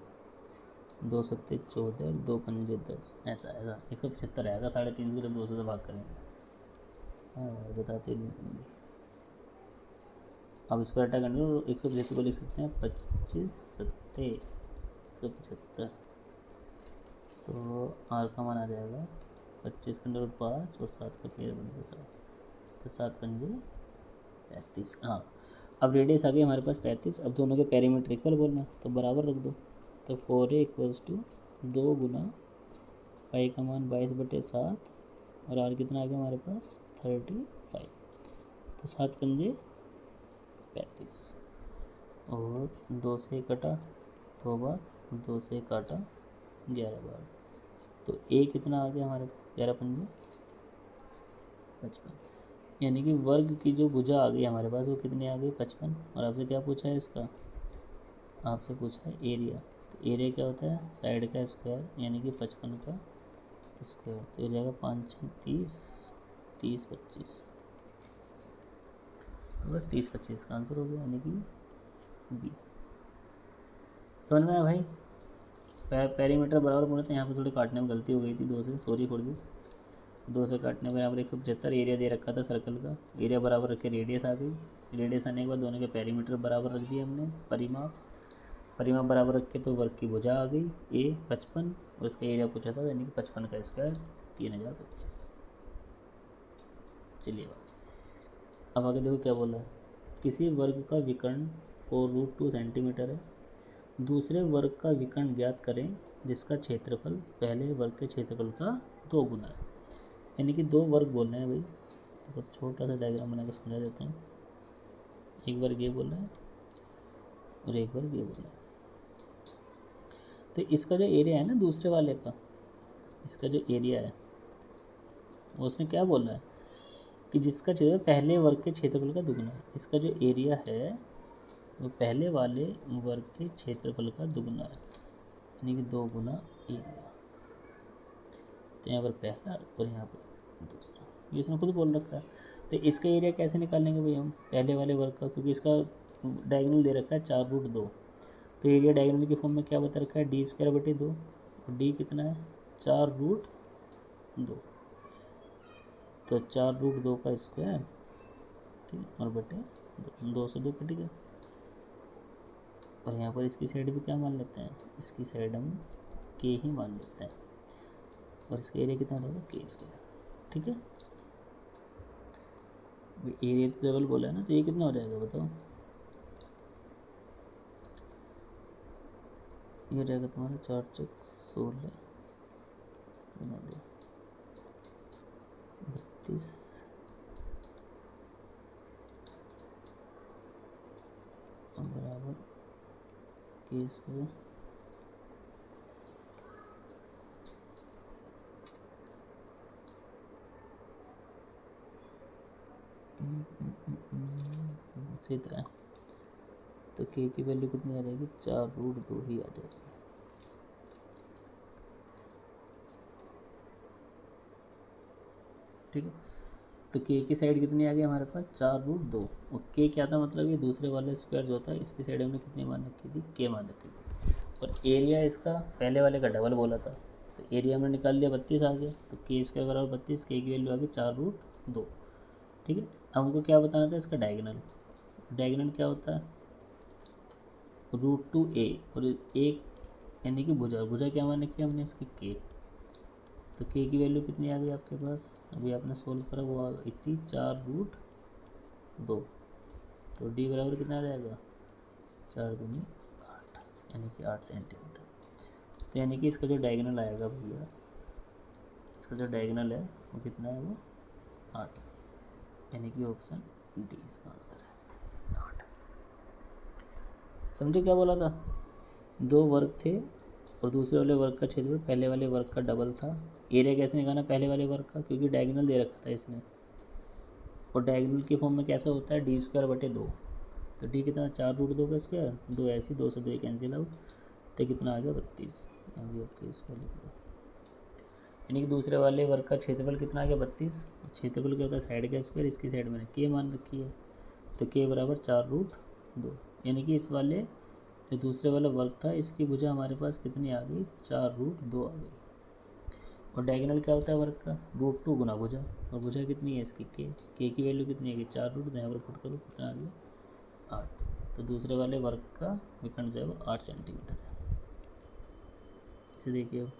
2 सत्ते 14, 2 पंजे 10, ऐसा आएगा 175 आएगा। 350 को जब 200 से भाग करेंगे। हाँ यार बताते नहीं। अब इसको हटा करने 175 को लिख सकते हैं 25 सत्ते 175। तो आर का मान आ जाएगा 25 के अंदर 5 और 7 का पेड़ बनेगा 7, तो 7 पंजे 35। हाँ अब रेडियस आ गई हमारे पास 35। अब दोनों के पेरीमीटर इक्वल बोलना है, तो बराबर रख दो। तो 4a = 2 गुना पाई का मान 22/7 और आर कितना आ गया हमारे पास 35। तो 7 पंजे 35 और 2 से कटा 2 बार, 2 से काटा 11 बार। तो a कितना आ गया हमारे पास 11 पंजे 55। यानी कि वर्ग की जो भुजा आ गई हमारे पास वो कितनी आ गई 55। और आपसे क्या पूछा है इसका, आपसे पूछा है एरिया। तो एरिया क्या होता है साइड का स्क्वायर, यानी कि 55 का स्क्वायर। तो हो जाएगा 5 × 30 30 25, बस 30 25 का आंसर हो गया, यानी कि बी। समझ में आया भाई। पेरीमीटर बराबर बोले थे, यहाँ पे थोड़ी काटने में गलती हो गई थी 2 से, सॉरी फॉर दिस। 2 से काटने में यहाँ पर 175 एरिया दे रखा था सर्कल का, एरिया बराबर रख के रेडियस आ गई। रेडियस आने के बाद दोनों के पेरीमीटर बराबर रख दिए हमने, परिमाप बराबर रख के, तो वर्ग की भुजा आ गई a 55 और इसका एरिया पूछा था, यानी कि 55 का स्क्वायर 3025। चलिए अब आगे देखो क्या बोला है। किसी वर्ग का विकर्ण 4√2 सेंटीमीटर है, दूसरे वर्ग का विकर्ण ज्ञात करें जिसका क्षेत्रफल पहले वर्ग के क्षेत्रफल का 2 गुना है। यानी कि 2 वर्ग बोल रहे हैं भाई। तो छोटा सा डायग्राम बना के समझा देता हूँ। एक वर्ग ये बोल रहा है और एक वर्ग ये बोल रहा है। तो इसका जो एरिया है ना दूसरे वाले का, इसका जो एरिया है उसने क्या बोला है कि जिसका क्षेत्रफल पहले वर्ग के क्षेत्रफल का दुगना है। इसका जो एरिया है वो पहले वाले वर्ग के क्षेत्रफल का दुगना है, यानी कि 2 गुना एरिया। तो यहाँ पर पहला और यहाँ पर दूसरा, ये इसने खुद बोल रखा है। तो इसका एरिया कैसे निकालेंगे भाई हम पहले वाले वर्ग का, क्योंकि इसका डायगोनल दे रखा है 4√2। तो एरिया डायगोनल की फॉर्म में क्या बता रखा है d²/2, और d कितना है 4√2। तो 4√2 का स्क्वायर, ठीक, और बटे 2 से 2 कट गया। और यहाँ पर इसकी साइड भी क्या मान लेते हैं, इसकी साइड हम k ही मान लेते हैं। और इसका एरिया कितना रहेगा k²। ठीक है, एरिया तो डबल बोला है ना, तो ये कितना हो जाएगा बताओ। ये हो जाएगा तुम्हारा 4 × 16 बना दो 32 बराबर k²। सही तरह। तो k की वैल्यू कितनी आ जाएगी 4√2 ही आ जाएगी। ठीक है, तो k की साइड कितनी आ गई हमारे पास 4√2। और k क्या था मतलब ये दूसरे वाले स्क्वायर जो होता है इसकी साइड हमने कितनी मान रखी थी k मान रखी थी। और एरिया इसका पहले वाले का डबल बोला था, तो एरिया हमने निकाल लिया 32 आ गया। तो k² बराबर 32, k की वैल्यू आ गई 4√2। ठीक है, हमको क्या बताना था इसका डायगोनल। डायगोनल क्या होता है √2a, और एक यानी कि भुजा क्या मान रखी हमने इसकी k। तो के की वैल्यू कितनी आ गई आपके पास, अभी आपने सोल्व करा, वो आ गई थी 4√2। तो डी बराबर कितना आ जाएगा, 4×2 = 8, यानी कि 8 सेंटीमीटर। तो यानी कि इसका जो डायगोनल आएगा भैया, इसका जो डायगोनल है वो कितना है, वो 8, यानी कि ऑप्शन डी इसका आंसर है 8। समझे क्या बोला था, 2 वर्ग थे और दूसरे वाले वर्ग का क्षेत्रफल पहले वाले वर्ग का डबल था। एरिया कैसे निकालना पहले वाले वर्ग का, क्योंकि डायगोनल दे रखा था इसने, और डायगोनल के फॉर्म में कैसा होता है, d²/2। तो डी कितना, 4√2 का स्क्वायर, 2 ऐसी, 2 से 2 कैंसिल आउट, तो कितना आ गया 32। ओके, इसको लिख दो, यानी कि दूसरे वाले वर्ग का क्षेत्रफल कितना आ गया 32। क्षेत्रफल क्या होता है, साइड का स्क्वायर, इसकी साइड मैंने के मान रखी है, तो के बराबर 4√2, यानी कि इस वाले जो दूसरे वाला वर्ग था इसकी भुजा हमारे पास कितनी आ गई, 4√2 आ गई। और डायगोनल क्या होता है वर्ग का, √2 गुना भुजा, और भुजा कितनी है इसकी, के की वैल्यू कितनी है, 4√2, यहाँ पर पुट करो कितना आ गया 8। तो दूसरे वाले वर्ग का विकर्ण जो है वो 8 सेंटीमीटर है। इसे देखिए, अब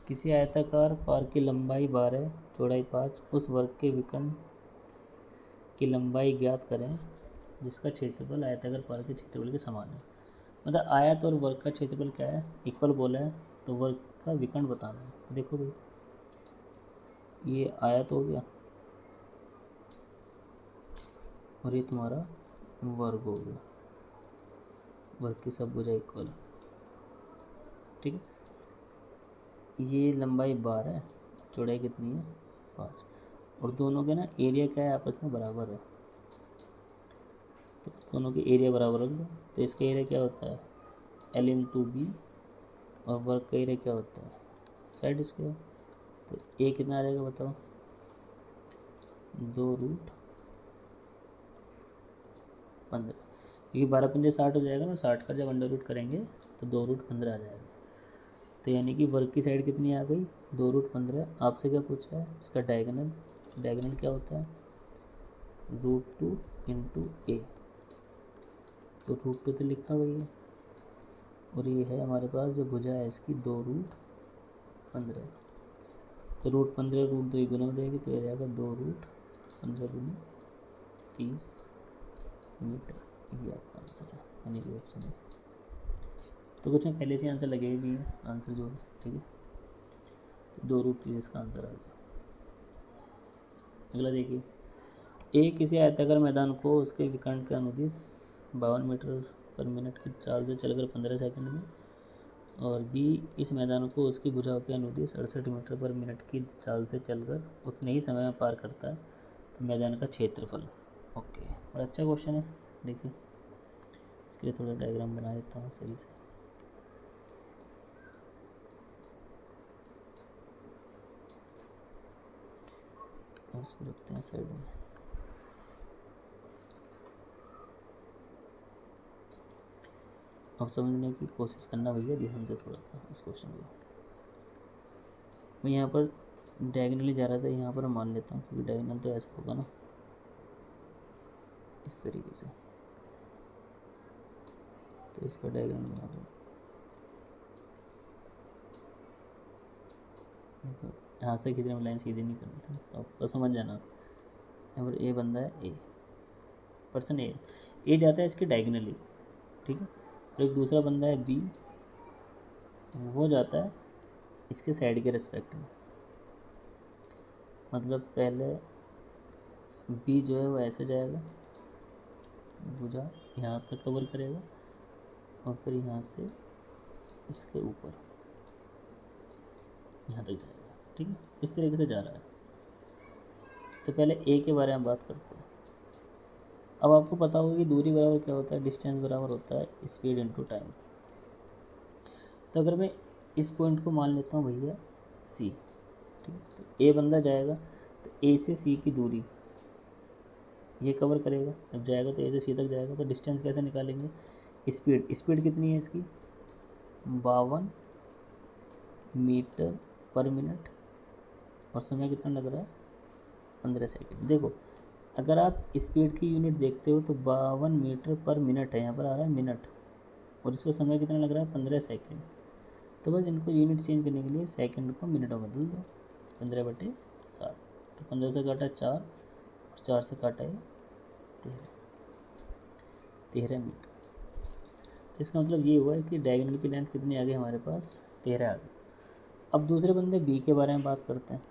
किसी आयताकार पार की लंबाई 12, चौड़ाई 5, उस वर्ग के विकर्ण की लंबाई ज्ञात करें जिसका क्षेत्रफल आयताकार पार के क्षेत्रफल के समान है। मतलब आयत और वर्ग का क्षेत्रफल क्या है, इक्वल बोला है, तो वर्ग का विकर्ण बताना है। तो देखो भाई, ये आयत हो गया और ये तुम्हारा वर्ग हो गया, वर्ग की सब भुजा इक्वल, ठीक है। ये लंबाई 12 है, चौड़ाई कितनी है 5, और दोनों के ना एरिया क्या है, आपस में बराबर है, तो दोनों के एरिया बराबर रख दो। तो इसका एरिया क्या होता है, L/B, और वर्ग का एरिया क्या होता है, साइड स्क्वायर। तो ए कितना आ जाएगा बताओ, 2√15, क्योंकि 12×5 = 60 हो जाएगा ना, 60 का जब अंडर रूट करेंगे तो 2√15 आ जाएगा। तो यानी कि वर्ग की साइड कितनी आ गई, 2√15। आपसे क्या पूछा है, इसका डायगोनल, डायगोनल क्या होता है, √2 × a, तो √2 तो लिखा हुआ है, और ये है हमारे पास जो भुजा है इसकी 2√15। तो √15 √2 ही गुना हो जाएगी, तो ये जाएगा 2√15 × 30 मीटर, ये आपका आंसर है, यानी कि ऑप्शन है। तो कुछ में पहले से आंसर लगे भी हैं, आंसर जो है, ठीक है। तो 2√30 इसका आंसर आ गया। अगला देखिए, ए किसी आयताकार मैदान को उसके विकर्ण के अनुदिश 52 मीटर/मिनट की चाल से चलकर 15 सेकंड में, और बी इस मैदान को उसकी भुजाओं के अनुदिश 68 मीटर/मिनट की चाल से चलकर उतने ही समय में पार करता है, तो मैदान का क्षेत्रफल। ओके, और अच्छा क्वेश्चन है, देखिए इसके लिए थोड़ा डायग्राम बना देता हूँ सही से। इसको रखते हैं साइड में। अब समझने की कोशिश करना भैया ध्यान से थोड़ा सा इस क्वेश्चन को। मैं यहाँ पर डायगोनली जा रहा था, यहाँ पर मान लेता हूँ, क्योंकि डायगोनल तो ऐसा होगा ना, इस तरीके से। तो इसका डायग्राम बना दो, यहाँ से खींचने में लाइन सीधी नहीं करनी थी, तो आपको समझ जाना। यहाँ पर ए बंदा है, ए पर्सन ए जाता है इसके डायगोनली, ठीक है, और एक दूसरा बंदा है बी, वो जाता है इसके साइड के रिस्पेक्ट में। मतलब पहले बी जो है वो ऐसे जाएगा, भुजा यहाँ तक कवर करेगा, और फिर यहाँ से इसके ऊपर यहाँ तक जाएगा, ठीक है, इस तरीके से जा रहा है। तो पहले ए के बारे में बात करते हैं। अब आपको पता होगा कि दूरी बराबर क्या होता है, डिस्टेंस बराबर होता है स्पीड इनटू टाइम। तो अगर मैं इस पॉइंट को मान लेता हूँ भैया सी, ठीक है, तो ए बंदा जाएगा, तो ए से सी की दूरी ये कवर करेगा, जब जाएगा तो ए से सी तक जाएगा। तो डिस्टेंस कैसे निकालेंगे, स्पीड कितनी है इसकी, 52 मीटर/मिनट, और समय कितना लग रहा है 15 सेकंड। देखो अगर आप स्पीड की यूनिट देखते हो तो 52 मीटर/मिनट है, यहाँ पर आ रहा है मिनट, और इसका समय कितना लग रहा है 15 सेकंड। तो बस इनको यूनिट चेंज करने के लिए सेकंड को मिनट में बदल दो, 15/7। तो 15 से काटा 4 और 4 से काटा है 13 मीटर। तो इसका मतलब ये हुआ है कि डायगोनल की लेंथ कितनी आ गई हमारे पास, 13 आ गई। अब दूसरे बंदे बी के बारे में बात करते हैं।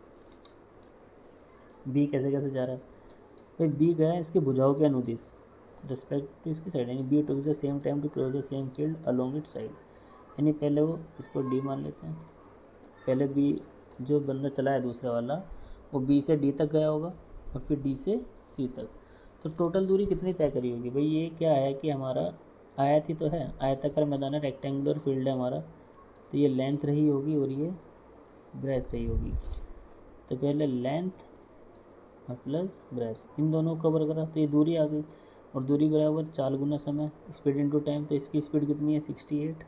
बी कैसे कैसे जा रहा है भाई, बी गया है इसके भुजाओं के अनुदिश रिस्पेक्ट टू इसकी साइड, यानी be to the same time to cross the same field along it side. यानी पहले वो इसको डी मान लेते हैं, पहले बी जो बंदा चला है दूसरा वाला वो बी से डी तक गया होगा और फिर डी से सी तक। तो टोटल दूरी कितनी तय करी होगी भाई, ये क्या है कि हमारा आयत ही तो है, आयताकार मैदान है, रेक्टेंगुलर फील्ड है हमारा, तो ये लेंथ रही होगी और ये ब्रेथ रही होगी। तो पहले लेंथ और प्लस ब्रेथ इन दोनों को कवर करा तो ये दूरी आ गई, और दूरी बराबर 4 गुना समय, स्पीड इनटू टाइम, तो इसकी स्पीड कितनी है 68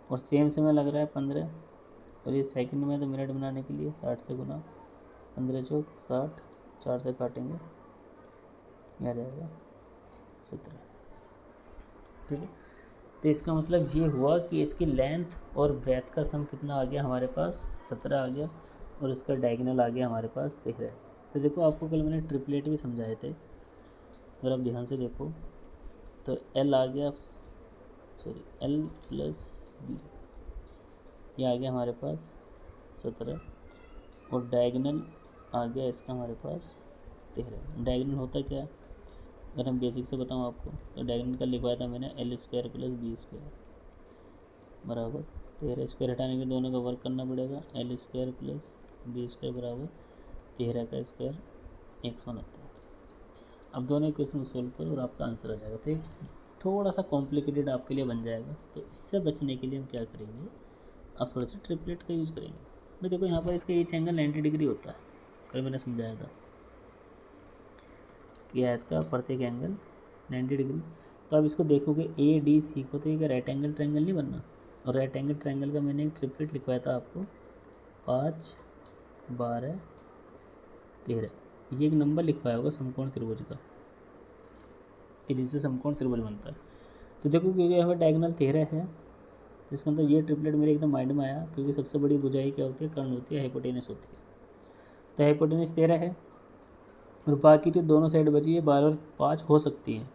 और सेम समय लग रहा है 15, और ये सेकंड में तो मिनट बनाने के लिए 60 से गुना, 15 चौक 60, 4 से काटेंगे यह रहेगा 17। ठीक है, तो इसका मतलब ये हुआ कि इसकी लेंथ और ब्रेथ का सम कितना आ गया हमारे पास, 17 आ गया, और इसका डायगोनल आ गया हमारे पास 13। तो देखो आपको कल मैंने ट्रिपलेट भी समझाए थे, अगर आप ध्यान से देखो तो एल आ गया, सॉरी एल प्लस बी, ये आ गया हमारे पास 17, और डायगोनल आ गया इसका हमारे पास 13। डायगोनल होता क्या है, अगर हम बेसिक से बताऊँ आपको तो डायगोनल का लिखवाया था मैंने L² प्लस B² बराबर 13। स्क्वायर हटाने के दोनों का वर्क करना पड़ेगा, L² प्लस B² बराबर 13 का स्क्वायर 169। अब दोनों इक्वेशन को सोल्व करो और आपका आंसर आ जाएगा। तो एक थोड़ा सा कॉम्प्लिकेटेड आपके लिए बन जाएगा, तो इससे बचने के लिए हम क्या करेंगे, आप थोड़ा सा ट्रिपलेट का यूज़ करेंगे। मैं देखो यहाँ पर इसका एच एंगल 90 डिग्री होता है, कल मैंने समझाया था कि आयत का प्रत्येक एंगल 90 डिग्री। तो आप इसको देखोगे ए डी सी को, तो ये क्या राइट एंगल ट्रायंगल नहीं बनना, और राइट एंगल ट्रायंगल का मैंने एक ट्रिपलेट लिखवाया था आपको 5, 12, 13। ये एक नंबर लिखवाया होगा समकोण त्रिभुज का कि जिससे समकोण त्रिभुज बनता है। तो देखो क्योंकि यहाँ पर डायगोनल 13 है, तो इसका अंदर ये ट्रिपलेट मेरे एकदम माइंड में आया, क्योंकि सबसे बड़ी भुजाई क्या होती है, कर्ण होती है, हाइपोटेनस होती है। तो हाइपोटेनस 13 है और बाकी जो दोनों साइड बची है 12 और 5 हो सकती हैं,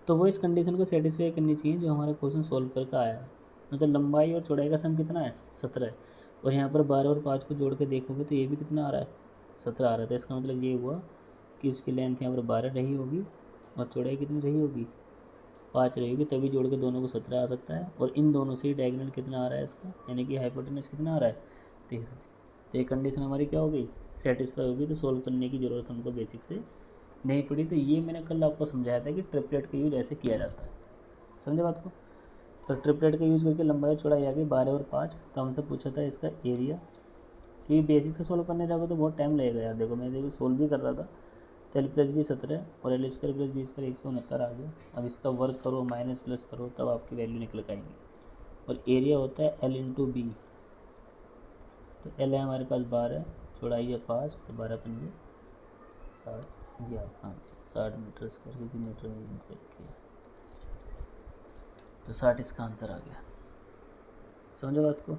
तो वो इस कंडीशन को सेटिस्फाई करनी चाहिए जो हमारा क्वेश्चन सोल्व करके आया है। मतलब लंबाई और चौड़ाई का सम कितना है 17 है, और यहाँ पर 12 और 5 को जोड़ के देखोगे तो ये भी कितना आ रहा है 17 आ रहा था। इसका मतलब ये हुआ कि इसकी लेंथ यहाँ पर 12 रही होगी और चौड़ाई कितनी रही होगी 5 रही होगी, तभी जोड़ के दोनों को 17 आ सकता है। और इन दोनों से ही डायगोनल कितना आ रहा है इसका, यानी कि हाइपोटेनस कितना आ रहा है 13। तो ये कंडीशन हमारी क्या हो गई, सेटिस्फाई होगी, तो सोल्व करने की ज़रूरत हमको बेसिक से नहीं पड़ी। तो ये मैंने कल आपको समझाया था कि ट्रिपलेट का यूज ऐसे किया जाता है, समझे बात को। तो ट्रिपलेट का यूज़ करके लंबाई और चौड़ाई आ गई 12 और 5। तो हमसे पूछा था इसका एरिया, क्योंकि बेसिक से सोल्व करने जाओगे तो बहुत टाइम लगेगा यार। देखो मैं देखो सोल्व भी कर रहा था, तो L प्लस बी 17 और L² प्लस B² 169 आ गया। अब इसका वर्क करो माइनस प्लस करो तब आपकी वैल्यू निकल के आएंगी। और एरिया होता है L इंटू बी, तो L है हमारे पास 12, चौड़ाई है 5, तो 12 पंजे 60, ये आपका आंसर 60 मीटर स्क्वायर, क्योंकि मीटर में यूज करके, तो 60 इसका आंसर आ गया। समझो बात को।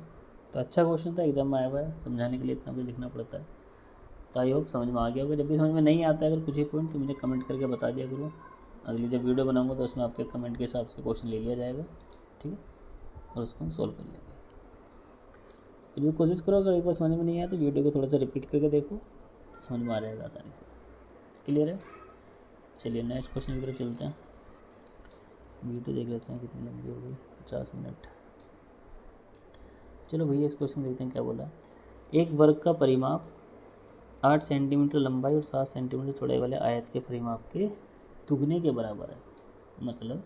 तो अच्छा क्वेश्चन था, एग्जाम में आया हुआ है, समझाने के लिए इतना कुछ लिखना पड़ता है। तो आई होप समझ में आ गया होगा। जब भी समझ में नहीं आता है अगर कुछ ही पॉइंट तो मुझे कमेंट करके बता दिया करो, अगली जब वीडियो बनाऊंगा तो उसमें आपके कमेंट के हिसाब से क्वेश्चन ले लिया जाएगा, ठीक है, और उसको हम सोल्व कर लेंगे। फिर भी कोशिश करो, अगर एक बार समझ में नहीं आया तो वीडियो को थोड़ा सा रिपीट करके देखो, तो समझ में आ जाएगा आसानी से। क्लियर है, चलिए नेक्स्ट क्वेश्चन की तरफ चलते हैं। वीडियो देख लेते हैं कितनी लंबी हो गई, 50 मिनट। चलो भैया इस क्वेश्चन देखते हैं क्या बोला। एक वर्ग का परिमाप 8 सेंटीमीटर लंबाई और 7 सेंटीमीटर चौड़ाई वाले आयत के परिमाप के दुगने के बराबर है। मतलब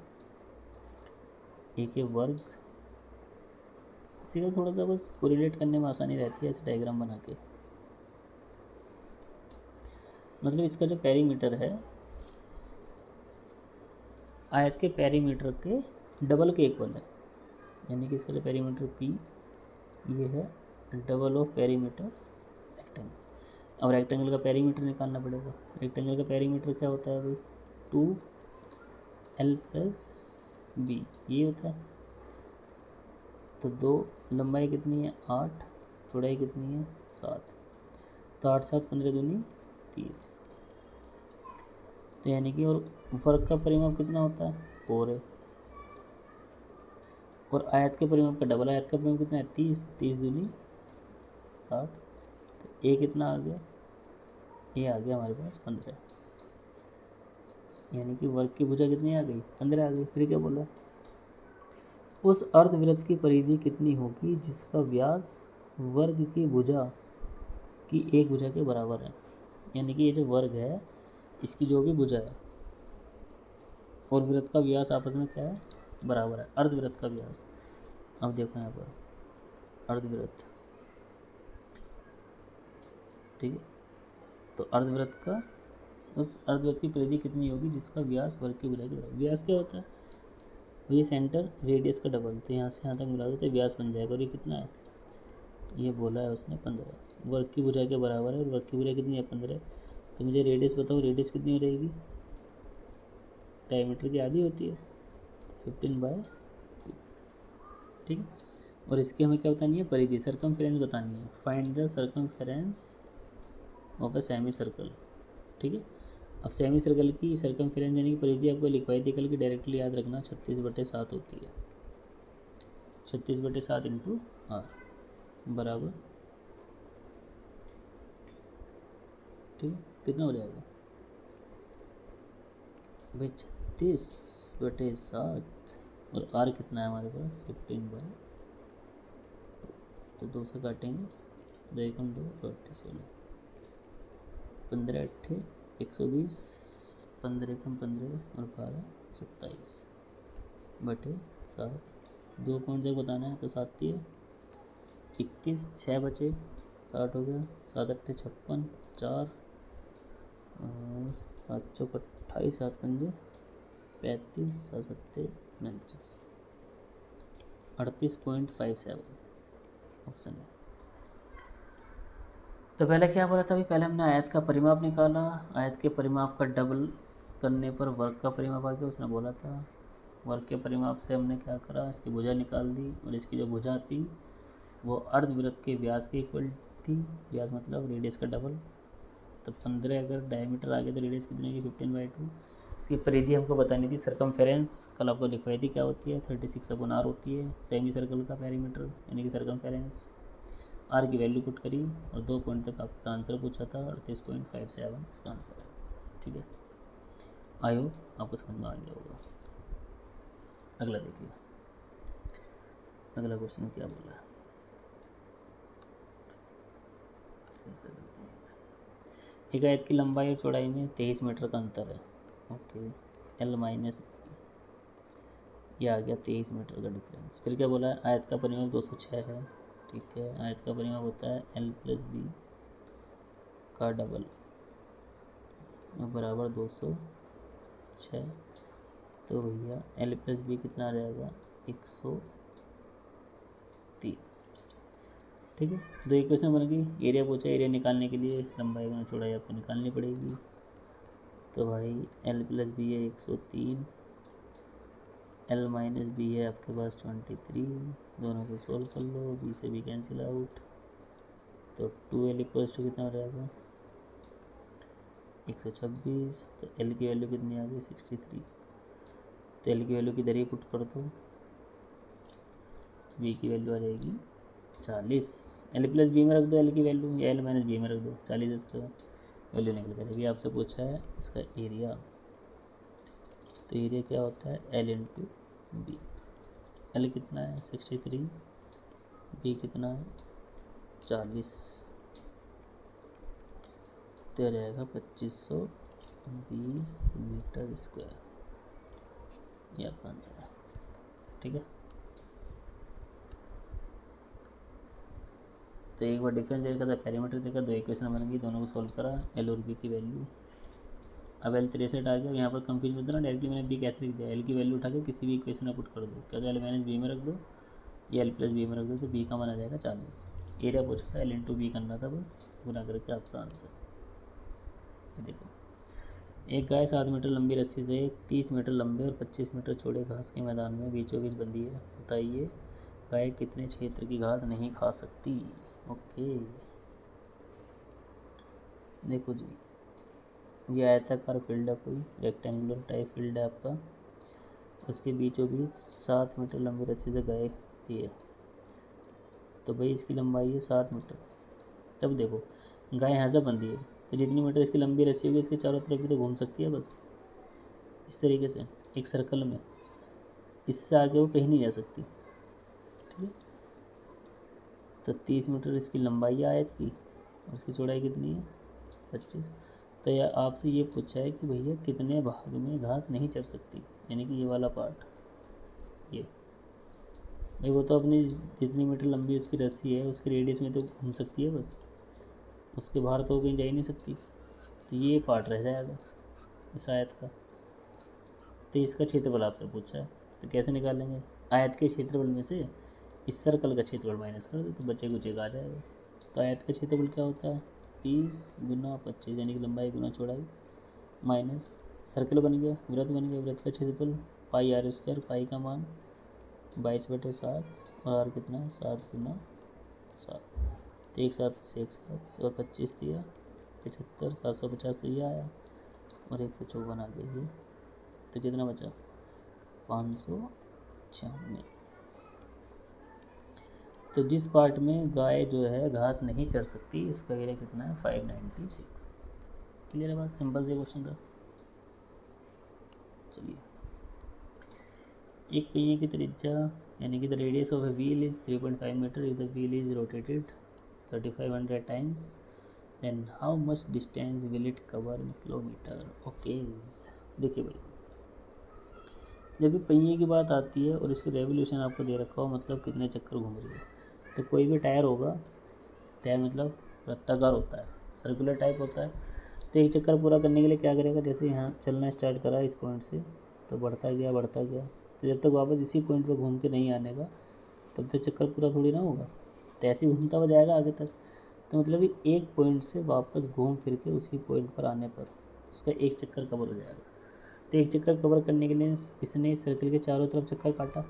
एक वर्ग, इसी का थोड़ा सा बस कोरिलेट करने में आसानी रहती है ऐसे डायग्राम बना के। मतलब इसका जो पेरीमीटर है आयत के पेरीमीटर के डबल के इक्वल है, यानी कि इसका जो पेरीमीटर P ये है डबल ऑफ पेरीमीटर रेक्टेंगल। अब रेक्टेंगल का पेरीमीटर निकालना पड़ेगा। रेक्टेंगल का पेरीमीटर क्या होता है भाई 2L प्लस B, ये होता है। तो 2, लंबाई कितनी है 8, चौड़ाई कितनी है 7, तो 8 7 15 दूनी 30। तो यानी कि और वर्ग का परिमाप कितना होता है 4 है, और आयत के परिमाप का डबल, आयत का परिमाप कितना है 30, 30 दूनी 60। तो ए कितना आ गया, ए आ गया हमारे पास 15, यानी कि वर्ग की भुजा कितनी आ गई 15 आ गई। फिर क्या बोला, उस अर्धवृत्त की परिधि कितनी होगी जिसका व्यास वर्ग की भुजा की एक भुजा के बराबर है। यानी कि ये जो वर्ग है इसकी जो भी भुजा है और वृत्त का व्यास आपस में क्या है बराबर है, अर्धवृत्त का व्यास। अब देखो यहाँ पर अर्धवृत्त, ठीक है, तो अर्धवृत्त का उस अर्धवृत्त की परिधि कितनी होगी जिसका व्यास वर्ग की भुजा के बराबर। व्यास क्या होता है, ये सेंटर रेडियस का डबल, तो यहाँ से यहाँ तक मिला दो तो व्यास बन जाएगा, और ये कितना है, ये बोला है उसने 15, वर्ग की भुजा के बराबर है, और वर्ग की भुजा कितनी है 15। तो मुझे रेडियस बताओ, रेडियस कितनी हो रहेगी, डायमीटर की आधी होती है 15/2, ठीक है। और इसकी हमें क्या बतानी है परिधि, सर्कमफेरेंस बतानी है, find the circumference of a semi circle, ठीक है। अब सेमी सर्कल की सर्कमफेरेंस यानी कि परिधि आपको लिखवाई थी कल की, डायरेक्टली याद रखना 36/7 होती है, 36/7 इंटू r बराबर, ठीक है, कितना हो जाएगा भाई 36/7, और r कितना है हमारे पास 15/, तो 2 से काटेंगे, 2 एकम 2 तो 8 16, 15 8 120, 15 एकम 15 और 12 27/7, 2 पॉइंट जब बताना है तो 7 है 21, 6 बचे 60 हो गया, 7 8 56, 4 और 7 चौक 28, 7 पंजे 35, 7 7 49, 38.57 ऑप्शन है। तो पहले क्या बोला था अभी, पहले हमने आयत का परिमाप निकाला, आयत के परिमाप का डबल करने पर वर्ग का परिमाप आ गया, उसने बोला था। वर्ग के परिमाप से हमने क्या करा, इसकी भुजा निकाल दी, और इसकी जो भुजा थी वो अर्धवृत्त के व्यास के इक्वल थी, व्यास मतलब रेडियस का डबल। तो 15 अगर डायमीटर आ गया तो रेडियस कितनी होगी 15/2। इसकी परिधि हमको बतानी थी, सर्कमफेरेंस कल आपको लिखवाई थी क्या होती है 36/r होती है, सेमी सर्कल का पेरीमीटर यानी कि सर्कमफेरेंस। आर की वैल्यू पुट करी और 2 पॉइंट तक आपका आंसर पूछा था, 38.57 इसका आंसर है, ठीक है। आई होप आपको समझ में आ गया होगा। अगला देखिए, अगला क्वेश्चन क्या बोला है, एक आयत की लंबाई और चौड़ाई में 23 मीटर का अंतर है, ओके, L माइनस ये आ गया 23 मीटर का डिफरेंस। फिर क्या बोला है, आयत का परिमाप 206 है, ठीक है, आयत का परिमाप होता है L + B का डबल बराबर 206। तो भैया L + B कितना आ जाएगा 103, ठीक है। 2 इक्वेशन बन गई, एरिया पूछा, एरिया निकालने के लिए लंबाई गुना चौड़ाई आपको निकालनी पड़ेगी। तो भाई L + B है 103, L - B है आपके पास 23, दोनों को सोल्व कर लो, B से B कैंसिल आउट, तो 2L = कितना हो जाएगा 126। तो L की वैल्यू कितनी आ गई 63, तो L की वैल्यू किधर ही पुट कर दो, B की वैल्यू आ जाएगी 40, L + B में रख दो L की वैल्यू, या L - B में रख दो 40, इसका वैल्यू निकल कर अभी आपसे पूछा है इसका एरिया। तो एरिया क्या होता है L × B, L कितना है 63, B कितना है 40, तो आ जाएगा 2520 मीटर स्क्वायर, ये आपका आंसर है, ठीक है। तो एक बार डिफरेंस देखा था, पेरीमीटर देखा, 2 इक्वेशन बन गई, दोनों को सोल्व करा, L और B की वैल्यू। अब L 63 आ गया, यहाँ पर कंफ्यूज मत होना, डायरेक्टली मैंने B कैसे लिख दिया, L की वैल्यू उठा के किसी भी इक्वेशन में पुट कर दो, क्या तो L - B में रख दो या L + B में रख दो, तो B का मान आ जाएगा 40। एरिया पूछा था L × B करना था, बस गुना करके आपका आंसर। ये देखो, एक गाय 7 मीटर लंबी रस्सी से 30 मीटर लंबे और 25 मीटर चौड़े घास के मैदान में बीचों बीच बंधी है, बताइए गाय कितने क्षेत्र की घास नहीं खा सकती। ओके, देखो जी, ये आयताकार फील्ड है, कोई रेक्टेंगुलर टाइप फील्ड है आपका, उसके बीचों बीच 7 मीटर लंबी रस्सी से गाय दी है, तो भाई इसकी लंबाई है 7 मीटर। तब देखो गाय यहाँ से बंधी है, तो जितनी मीटर इसकी लंबी रस्सी होगी इसके चारों तरफ भी तो घूम सकती है बस, इस तरीके से एक सर्कल में, इससे आगे वो कहीं नहीं जा सकती। ठीक है, तो 30 मीटर इसकी लंबाई है आयत की, और इसकी चौड़ाई कितनी है 25। तो यह आपसे ये पूछा है कि भैया कितने भाग में घास नहीं चढ़ सकती, यानी कि ये वाला पार्ट, ये भाई वो तो अपनी जितनी मीटर लंबी उसकी रस्सी है उसकी रेडियस में तो घूम सकती है बस, उसके बाहर तो कहीं जा ही नहीं सकती, तो ये पार्ट रह जाएगा इस आयत का। तो इसका क्षेत्रफल आपसे पूछा है, तो कैसे निकालेंगे, आयत के क्षेत्रफल में से इस सर्कल का क्षेत्रफल माइनस कर दो तो बच्चे कुछ एक आ जाएगा। तो आयत का क्षेत्रफल क्या होता है 30 गुना 25, यानी कि लंबाई गुना चौड़ाई, माइनस सर्कल बन गया, वृत्त बन गया, वृत्त का क्षेत्रफल पाई आर स्क्वायर, पाई का मान 22/7 और आर कितना है 7 गुना 7, तो एक सात से एक सात और 25 दिया 75, 750 तो ये आया और 154 आ गई ये, तो कितना बचा 596। तो जिस पार्ट में गाय जो है घास नहीं चढ़ सकती उसका एरिया कितना है 596। क्लियर है बात, सिंपल से क्वेश्चन था। चलिए, एक पहिए की त्रिज्या यानी कि the radius of a wheel is 3.5 metre if the wheel is rotated 3500 times, then how much distance will it cover in kilometre. Okay, देखिए भाई, जब भी पहिए की बात आती है और इसकी रेवोल्यूशन आपको दे रखा हो, मतलब कितने चक्कर घूम रही है, तो कोई भी टायर होगा, टायर मतलब वृत्ताकार होता है, सर्कुलर टाइप होता है, तो एक चक्कर पूरा करने के लिए क्या करेगा, जैसे यहाँ चलना स्टार्ट करा इस पॉइंट से तो बढ़ता गया, तो जब तक वापस इसी पॉइंट पर घूम के नहीं आने का तब तक चक्कर पूरा थोड़ी ना होगा, तो ऐसे ही घूमता हुआ जाएगा आगे तक। तो मतलब कि एक पॉइंट से वापस घूम फिर के उसी पॉइंट पर आने पर उसका एक चक्कर कवर हो जाएगा। तो एक चक्कर कवर करने के लिए इसने इस सर्कल के चारों तरफ चक्कर काटा,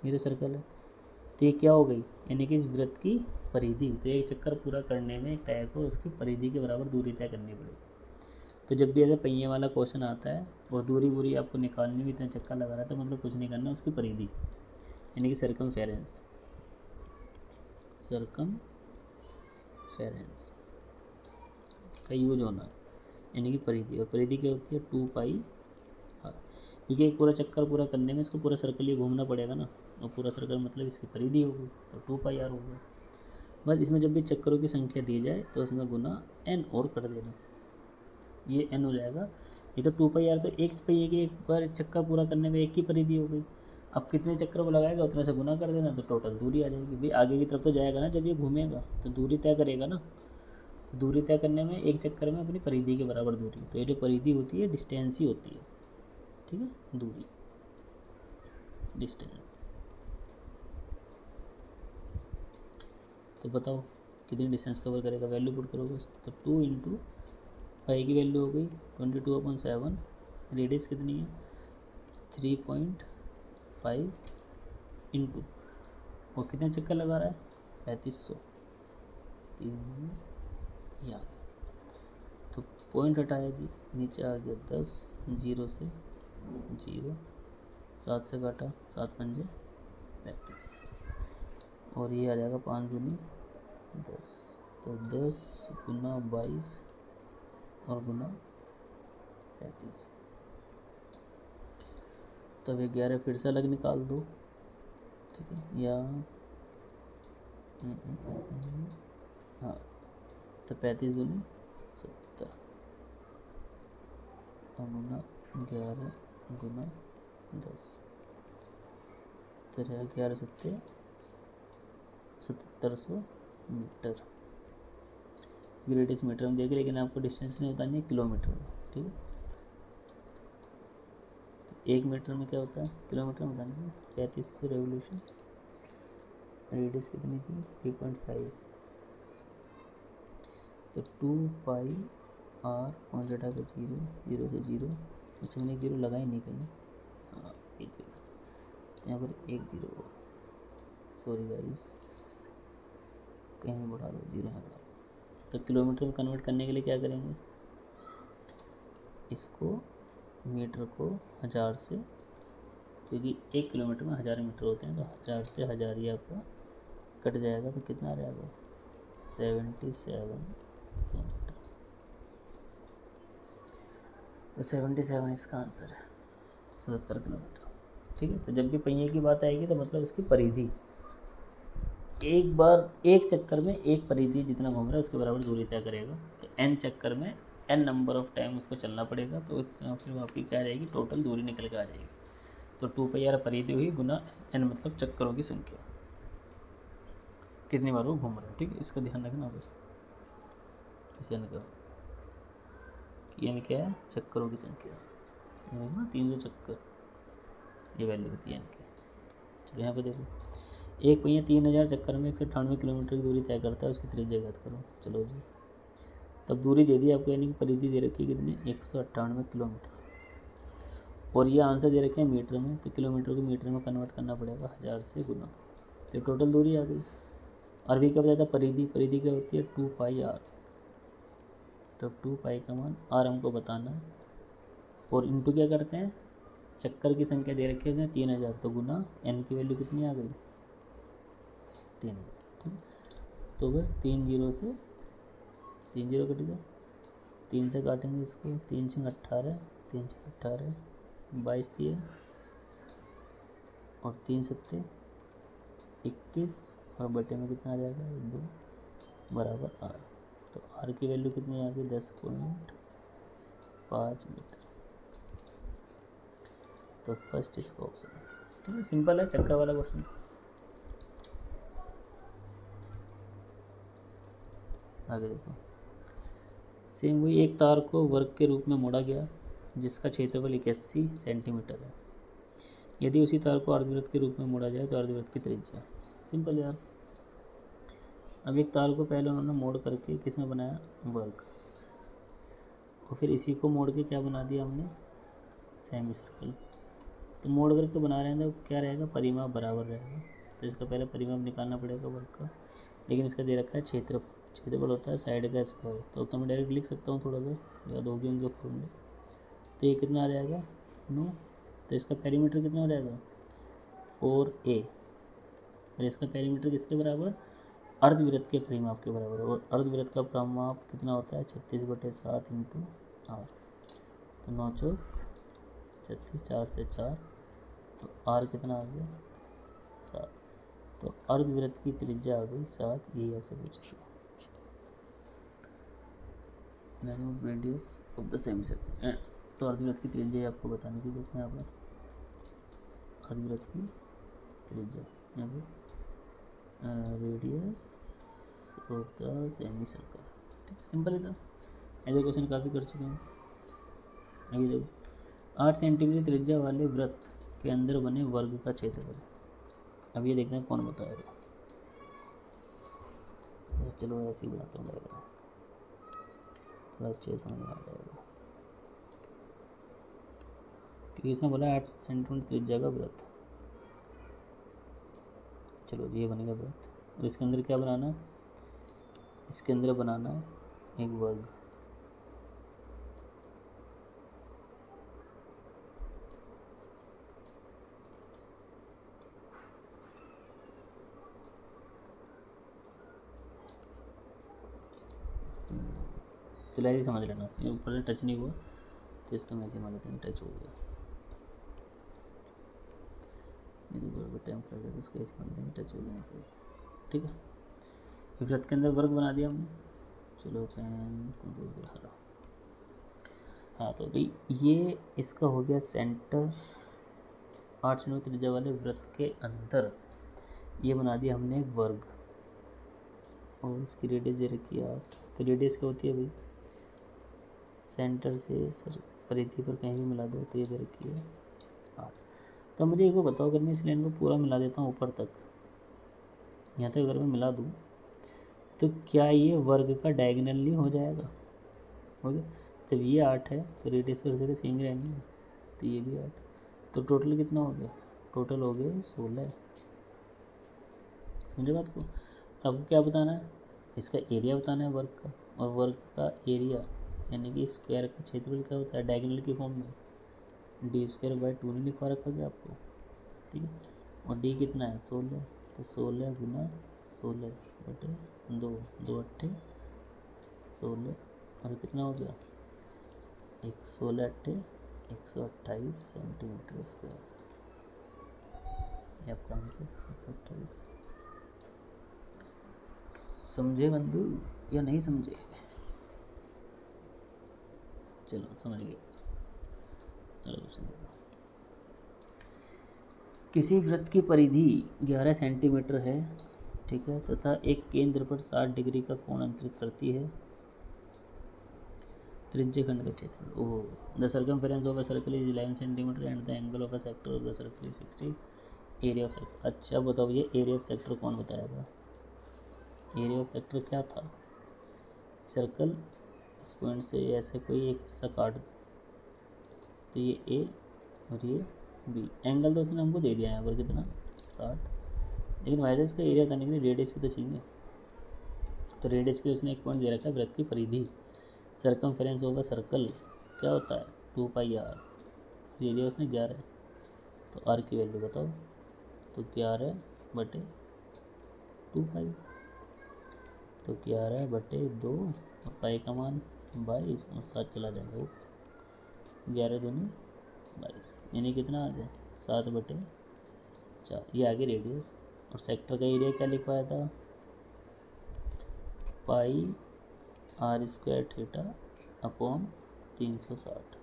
ये जो सर्कल है, तो ये क्या हो गई, यानी कि इस वृत्त की परिधि। तो एक चक्कर पूरा करने में एक टायर को उसकी परिधि के बराबर दूरी तय करनी पड़ेगी। तो जब भी ऐसे पहिए वाला क्वेश्चन आता है और दूरी वूरी आपको निकालनी भी, इतना चक्कर लगा रहा है, तो मतलब कुछ नहीं करना, उसकी परिधि यानी कि सरकमफेरेंस का यूज होना, यानी कि परिधि, और परिधि क्या होती है 2πr, क्योंकि एक पूरा चक्कर पूरा करने में इसको पूरा सर्कल ही घूमना पड़ेगा ना, और पूरा सर्कल मतलब इसकी परिधि होगी, तो 2πr हो गया। बस इसमें जब भी चक्करों की संख्या दी जाए तो उसमें गुना n और कर देना, ये n हो जाएगा। ये तो 2πr, तो एक पहिए के एक बार चक्कर पूरा करने में एक की परिधि हो गई, अब कितने चक्कर वो लगाएगा उतने से गुना कर देना, तो टोटल दूरी आ जाएगी। भाई आगे की तरफ तो जाएगा ना, जब ये घूमेगा तो दूरी तय करेगा ना, तो दूरी तय करने में एक चक्कर में अपनी परिधि के बराबर दूरी, तो ये जो परिधि होती है डिस्टेंस ही होती है, ठीक है, दूरी डिस्टेंस। तो बताओ कितनी डिस्टेंस कवर करेगा, वैल्यू पुट करोगे तो 2 इंटू पाई की वैल्यू हो गई 22/7, रेडियस कितनी है 3.5 इंटू, और कितने चक्कर लगा रहा है 3500, 3 या, तो पॉइंट हटाया जी, नीचे आ गया 10, 0 से 0, 7 से काटा 7 पंजे 35, और ये आ जाएगा 5 दूनी 10, तो 10 गुना 22 और गुना 35, तब 11 फिर से अलग निकाल दो, ठीक है, या हाँ, तो 35 दूनी 70 और गुना 11 गुना 10, तो रहेगा 11 सत्ते 7700 मीटर। रेडियस मीटर में देखे, लेकिन आपको डिस्टेंस नहीं बतानी है, किलोमीटर में, ठीक है। तो 1 मीटर में क्या होता है, किलोमीटर में बतानी है, 3500 रेवोल्यूशन, रेडियस कितनी थी 3.5, तो 2πr, पॉइंट हटा के 0, 0 से 0, अच्छा मैंने 0 लगा ही नहीं कहीं, हाँ ये 0, तो यहाँ पर 1 0 सॉरी गाइस, कहीं बढ़ा लो, 0 है बढ़ा। तो किलोमीटर में कन्वर्ट करने के लिए क्या करेंगे, इसको मीटर को 1000 से, क्योंकि 1 किलोमीटर में 1000 मीटर होते हैं, तो 1000 से 1000 ही आपका कट जाएगा, तो कितना आ जाएगा 77 किलोमीटर। तो 77 इसका आंसर है, 77 किलोमीटर। ठीक है, तो जब भी पहिए की बात आएगी तो मतलब इसकी परिधि, एक बार एक चक्कर में एक परिधि जितना घूम रहा है उसके बराबर दूरी तय करेगा। तो n चक्कर में n नंबर ऑफ टाइम उसको चलना पड़ेगा, तो इतना फिर आपकी क्या आ जाएगी, टोटल दूरी निकल के आ जाएगी। तो 2πr परिधि हुई गुना n, मतलब चक्करों की संख्या, कितनी बार वो घूम रहा है। ठीक है, इसका ध्यान रखना बस, इसे n का n क्या है, चक्करों की संख्या, ना 300 चक्कर, ये वैल्यू होती है n की। चलो यहाँ पे देखो, एक पहिया 3000 चक्कर में 198 किलोमीटर की दूरी तय करता है, उसकी त्रिज्या ज्ञात करो। चलो जी, तब दूरी दे दी आपको, यानी कि परिधि दे रखी है कितनी, 198 किलोमीटर, और ये आंसर दे रखे हैं मीटर में, तो किलोमीटर को मीटर में कन्वर्ट करना पड़ेगा 1000 से गुना, तो टोटल दूरी आ गई। और भी क्या बताया था, परिधि, परिधि क्या होती है 2πr, तो 2π का मान r हमको बताना है, और इंटू क्या करते हैं, चक्कर की संख्या दे रखी है 3000, तो गुना n की वैल्यू कितनी आ गई 3000। ठीक है, तो बस 3 0 से 3 0 कट गया, 3 से काटेंगे इसको, 3 से 18, 3 से 18 22 दिए, और 3 सत्ते 21, और बटे में कितना आ जाएगा 2 बराबर r। तो r की वैल्यू कितनी आ गई 10.5 मीटर। तो फर्स्ट इसका ऑप्शन है। ठीक है, सिंपल है, चक्कर वाला क्वेश्चन। आगे देखो, सेम वही, एक तार को वर्ग के रूप में मोड़ा गया जिसका क्षेत्रफल 81 सेंटीमीटर है। यदि उसी तार को अर्धवृत्त के रूप में मोड़ा जाए तो अर्धवृत्त की त्रिज्या। सिंपल यार, अब एक तार को पहले उन्होंने मोड़ करके किसने बनाया, वर्ग, और फिर इसी को मोड़ के क्या बना दिया हमने, सेमी सर्कल। तो मोड़ करके बना रहे हैं तो क्या रहेगा, परिमाप बराबर रहेगा, तो इसका पहले परिमाप निकालना पड़ेगा वर्ग का, लेकिन इसका दे रखा है क्षेत्रफल, क्षेत्रफल होता है साइड का स्क्वायर, तो मैं डायरेक्ट लिख सकता हूँ, थोड़ा सा याद होगी उनके फॉर्मूले। तो ये कितना आ जाएगा 9, तो इसका पेरीमीटर कितना हो जाएगा 4a, और इसका पेरीमीटर किसके बराबर, अर्धवृत्त के परिमाप के बराबर, और अर्धवृत्त का परिमाप कितना होता है 36/7 इंटू r, तो 9 चौक 36, 4 से 4, तो r कितना आ गया 7, तो अर्धवृत्त की त्रिज्या आ गई 7, यही आपसे पूछ लिया। Radius of the semi circle, तो अर्धवृत्त की त्रिज्या आपको बताने की, देखो यहाँ पर अर्धवृत्त की त्रिज्या, यहाँ पर radius of the semi circle. ठीक है, सिंपल है, था ऐसे क्वेश्चन काफ़ी कर चुके हैं। अभी देखो, 8 सेंटीमीटर त्रिज्या वाले वृत्त के अंदर बने वर्ग का क्षेत्रफल। अब ये देखना है कौन बताएगा, चलो ऐसे ही बनाता हूँ डायग्राम, थोड़ा अच्छे समझ में आ जाएगा, क्योंकि इसमें बोला 8 सेंटीमीटर त्रिज्या का वृत्त। चलो ये बनेगा वृत्त, और इसके अंदर क्या बनाना है, इसके अंदर बनाना है एक वर्ग। चलो ऐसे समझ लेना, ऊपर से टच नहीं हुआ तो इसको मैं ऐसे मान लेते हैं टच हो गया, यदि बराबर टाइम कर देते इसको ऐसे मान लेते हैं टच हो गया। ठीक है, वृत्त के अंदर वर्ग बना दिया हमने। चलो पेन कौन सा हरा, हाँ, तो भाई ये इसका हो गया सेंटर, 8 सेंटीमीटर त्रिज्या वाले वृत्त के अंदर ये बना दिया हमने एक वर्ग, और इसकी रेडियस दे रखी है 8। तो रेडियस क्या होती है भाई, सेंटर से सर परिधि पर कहीं भी मिला दो, तो ये दे रखी है 8। तो मुझे एक बार बताओ, अगर मैं इस लाइन को पूरा मिला देता हूँ ऊपर तक, यहाँ तक अगर मैं मिला दूँ, तो क्या ये वर्ग का डायगोनली हो जाएगा, हो गया। जब ये 8 है तो रेडियस और जगह सेम ही रहेंगे, तो ये भी 8, तो टोटल कितना हो गया, टोटल हो गया 16। समझे बात को। आपको क्या बताना है, इसका एरिया बताना है वर्क का, और वर्क का एरिया यानी कि स्क्वायर का क्षेत्रफल क्या होता है डायगोनल की फॉर्म में, डी स्क्वायर बाई 2 ने लिखवा रखा गया आपको, ठीक है। और डी कितना है 16, तो 16 गुना 16 बटे 2, 2 अट्ठे 16, और कितना हो गया 16 अट्ठे 128 सेंटीमीटर स्क्वायर। ये आपका आंसर 128। समझे बंधु या नहीं समझे? चलो समझ गए। किसी वृत्त की परिधि 11 सेंटीमीटर है, ठीक है, तथा एक केंद्र पर 60 डिग्री का कोण अंतरित करती है। त्रिज्य खंड का क्षेत्र, ओह the circumference of a circle is 11 centimetre and the angle of a sector of the circle is 60। Area of sector, अच्छा बताओ ये एरिया ऑफ सेक्टर कौन बताएगा? एरिया ऑफ सेक्टर क्या था? सर्कल इस पॉइंट से ऐसे कोई एक हिस्सा काट दो, तो ये ए और ये बी। एंगल तो उसने हमको दे दिया है यहाँ पर कितना 60, लेकिन वाइज इसका एरिया बताने के लिए रेडियस भी तो चाहिए। तो रेडियस के उसने एक पॉइंट दे रखा है वृत्त की परिधि, सर्कमफेरेंस ऑफ अ सर्कल क्या होता है 2 पाई आर, एरिया उसने 11 है, तो आर की वैल्यू बताओ, तो 11 बटे 2 पाई, तो 11 बटे 2 और पाई का मान 22 और 7 चला जाएगा, 11 दूनी 22, यानी कितना आ गया 7 बटे 4। ये आगे रेडियस। और सेक्टर का एरिया क्या लिखवाया था pi r square theta upon 360,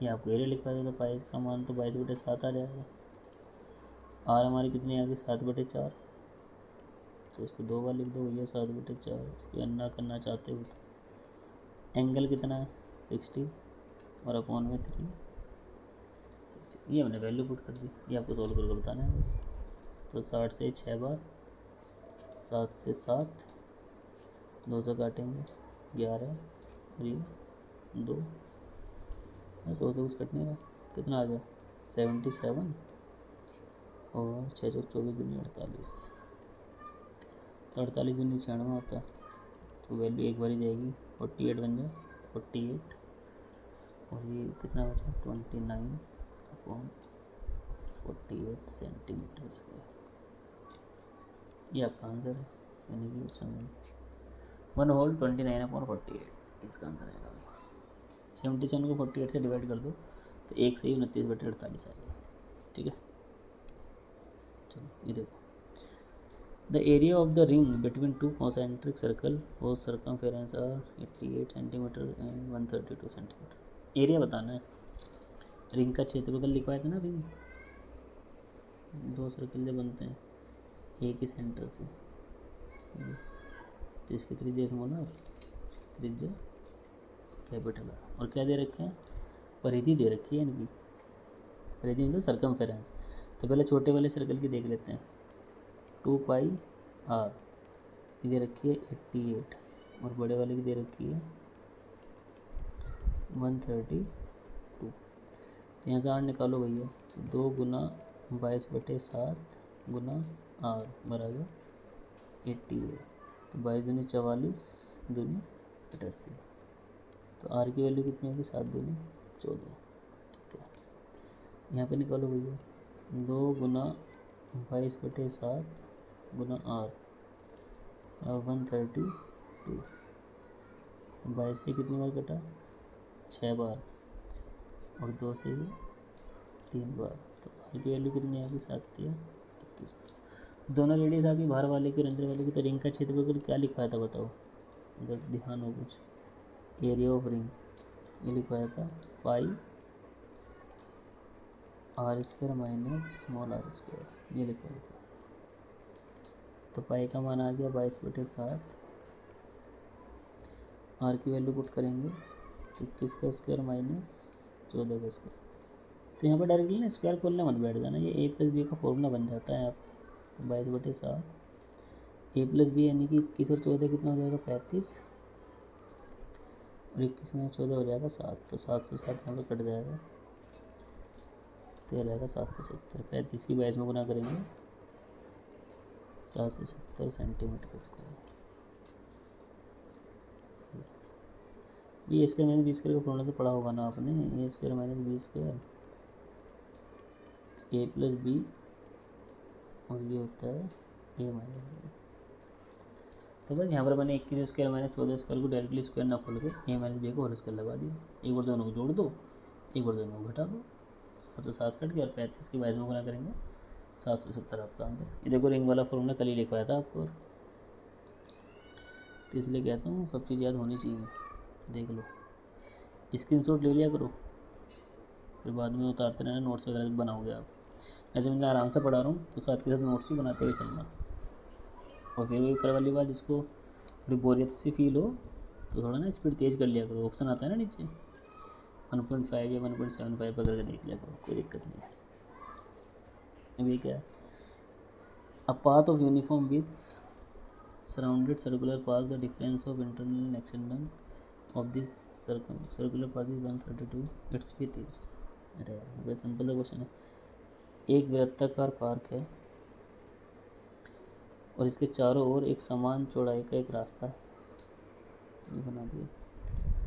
ये आपको एरिया लिखवाया था, पाई का मान तो 22 बटे 7 आ जाएगा। आर हमारी कितनी आ गई 7 बटे 4, तो इसको 2 बार लिख दो भैया 7 बटे 4, इसको अन्ना करना चाहते हो तो। एंगल कितना है 60 और अपॉन में 3, ये हमने वैल्यू पुट कर दी, ये आपको सॉल्व करके बताना है बस। तो 60 से 6 बार, 7 से 7, 2 से काटेंगे 11 और ये 2, बस और तो कुछ कटने का, कितना आ गया 77 और 6 चौक 24 दूनी 48, तो 48 दूनी 96 होता है, तो वैल्यू एक बार ही जाएगी 48 बन जाए 48, और ये कितना बचा 29 अपॉन 48 सेंटीमीटर स्क्वायर, ये आपका आंसर है, यानी कि ऑप्शन 1 होल 29 अपॉन 48 इसका आंसर आएगा भाई। 77 को 48 से डिवाइड कर दो तो 1 से ही 29 बटे 48 आएगा, ठीक है। चलो ये देखो, the area of the ring between 2 concentric circle और circumference are 88 centimetre and 132 centimetre. Area बताना है, रिंग का क्षेत्रफल लिखवाए थे ना, रिंग 2 सर्कल जब बनते हैं एक ही सेंटर से, तो इसकी त्रिज्या स्मॉल आर, त्रिज्या कैपिटल आर, और क्या दे रखे हैं परिधि दे रखी है इनकी, परिधि मतलब सर्कमफेरेंस। तो पहले छोटे वाले सर्कल की देख लेते हैं, 2 पाई आर की दे रखी है 88, और बड़े वाले की दे रखी है 132, तो यहाँ से आर निकालो भैया, तो 2 गुना 22 बटे 7 गुना आर बराबर 88, तो 22 दूनी 44 दूनी 88, तो आर की वैल्यू कितनी होगी 7 दूनी 14, ठीक है। यहाँ पे निकालो भैया 2 गुना 22 बटे 7 गुना आर 132, तो 22 से कितनी बार कटा 6 बार, और 2 से ही 3 बार, तो आर की वैल्यू कितनी आएगी 7 या 21। दोनों रेडियस आ गई, बाहर वाले की और अंदर वाले की। तो रिंग का क्षेत्रफल क्या लिखवाया था बताओ, अगर ध्यान हो कुछ, एरिया ऑफ रिंग ये लिखवाया था pi r square minus small r square, ये लिखवाया था। तो पाई का मान आ गया 22 बटे 7, आर की वैल्यू पुट करेंगे तो 21 का स्क्वायर माइनस 14 का स्क्वायर, तो यहाँ पर डायरेक्टली ना स्क्वायर खोलने मत बैठ जाना, ये ए प्लस बी का फॉर्मूला बन जाता है यहाँ पर। तो 22 बटे 7 ए प्लस बी यानी कि 21 और 14 कितना हो जाएगा 35, और 21 में 14 हो जाएगा 7, तो 7 से 7 यहाँ पर कट जाएगा, तो यह रहेगा 770। 35 की 22 में गुना करेंगे 770 centimetre square. B square minus B square का फॉर्मूला तो पढ़ा होगा ना आपने, A square minus B square, A plus B, और ये होता है ए माइनस बी। तो बस यहाँ पर मैंने 21 स्क्वायर माइनस 14 स्क्वायर को डायरेक्टली स्क्वायर ना खोल के ए माइनस बी को होल स्क्वायर लगा दिया। एक बार दोनों को जोड़ दो, एक बार दोनों को घटा दो, 7 से 7 कट गया और 35 के 22 में गुना करेंगे 770 आपका आंसर। ये देखो रिंग वाला फॉर्मूला कल ही लिखवाया था आपको, तो इसलिए कहता हूँ सब चीज़ याद होनी चाहिए। देख लो, स्क्रीनशॉट ले लिया करो, फिर बाद में उतारते रहना, नोट्स वगैरह भी बनाओगे आप। ऐसे मैं आराम से पढ़ा रहा हूँ तो साथ के साथ नोट्स भी बनाते हुए चलना। और फिर वही कर वाली बात, जिसको थोड़ी बोरियत सी फील हो तो थोड़ा ना स्पीड तेज़ कर लिया करो, ऑप्शन आता है ना नीचे 1.5 या 1.75 पकड़ के देख लिया करो, कोई दिक्कत नहीं है। अब ये क्या है, a path of uniform width surrounded circular park, the difference of internal and external of this circular park is 132, it's width is. अरे यार बहुत सिंपल सा क्वेश्चन है। एक वृत्ताकार पार्क है और इसके चारों ओर एक समान चौड़ाई का एक रास्ता है, ये बना दिया,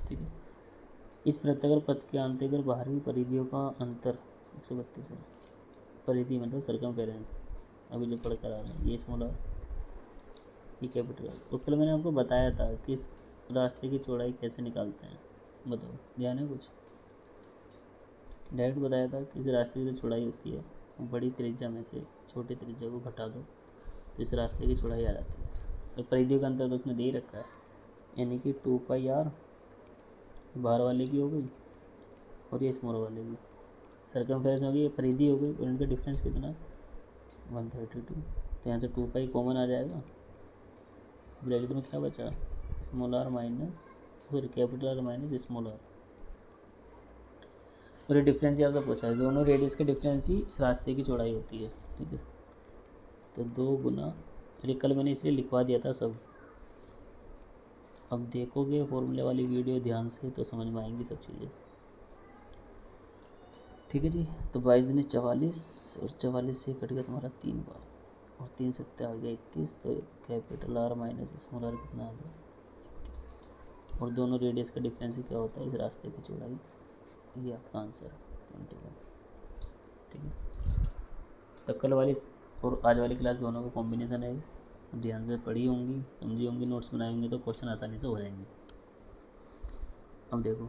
ठीक है। इस वृत्ताकार पथ के आंतरिक और बाहरी परिधियों का अंतर 132 है। परिधि मतलब सर्कमफेरेंस, अभी जो पढ़ कर आ रहे हैं, ये स्मॉल आर, ये कैपिटल आर। और कल मैंने आपको बताया था कि इस रास्ते की चौड़ाई कैसे निकालते हैं, बताओ ध्यान है कुछ? डायरेक्ट बताया था कि इस रास्ते की जो चौड़ाई होती है वो बड़ी त्रिज्या में से छोटी त्रिज्या को घटा दो तो इस रास्ते की चौड़ाई आ जाती है। तो परिधियों का अंतर तो उसने दे ही रखा है, यानी कि 2πr बाहर वाले की हो गई और ये स्मॉल वाले की, सर्कमफेरेंस हो गई, ये परिधि हो गई, और इनका डिफरेंस कितना 132। तो यहाँ से 2π कॉमन आ जाएगा, ब्रैकेट में क्या बचा, small R minus sorry capital R minus small R. और ये डिफरेंस ही आपसे पूछा है, दोनों रेडियस के डिफरेंस ही इस रास्ते की चौड़ाई होती है, ठीक है। तो 2 गुना, अरे कल मैंने इसलिए लिखवा दिया था सब, अब देखोगे फॉर्मूले वाली वीडियो ध्यान से तो समझ में आएंगी सब चीज़ें, ठीक है जी। तो 22 दूनी 44 और 44 से कट गया तुम्हारा 3 बार, और 3 सत्ते आ गया 21, तो capital R minus small R कितना आ गया 21। और दोनों रेडियस का डिफरेंस ही क्या होता है, इस रास्ते की चौड़ाई, ये आपका आंसर है 21, ठीक है। तो कल वाली और आज वाली क्लास दोनों का कॉम्बिनेशन है, ध्यान से पढ़ी होंगी, समझी होंगी, नोट्स बनाए होंगे तो क्वेश्चन आसानी से हो जाएंगे। अब देखो,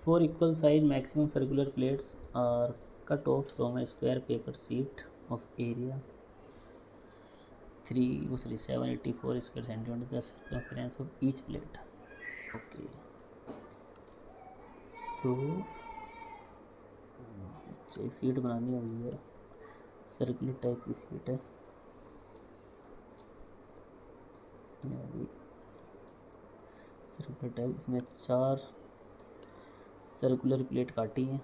4 equal size maximum circular plates are cut off from a square paper sheet of area 784 square centimeter, the circumference of each plate. Okay. तो एक सीट बनानी होगी है, सर्कुलर टाइप की सीट है, सर्कुलर टाइप, इसमें 4 सर्कुलर प्लेट काटी हैं,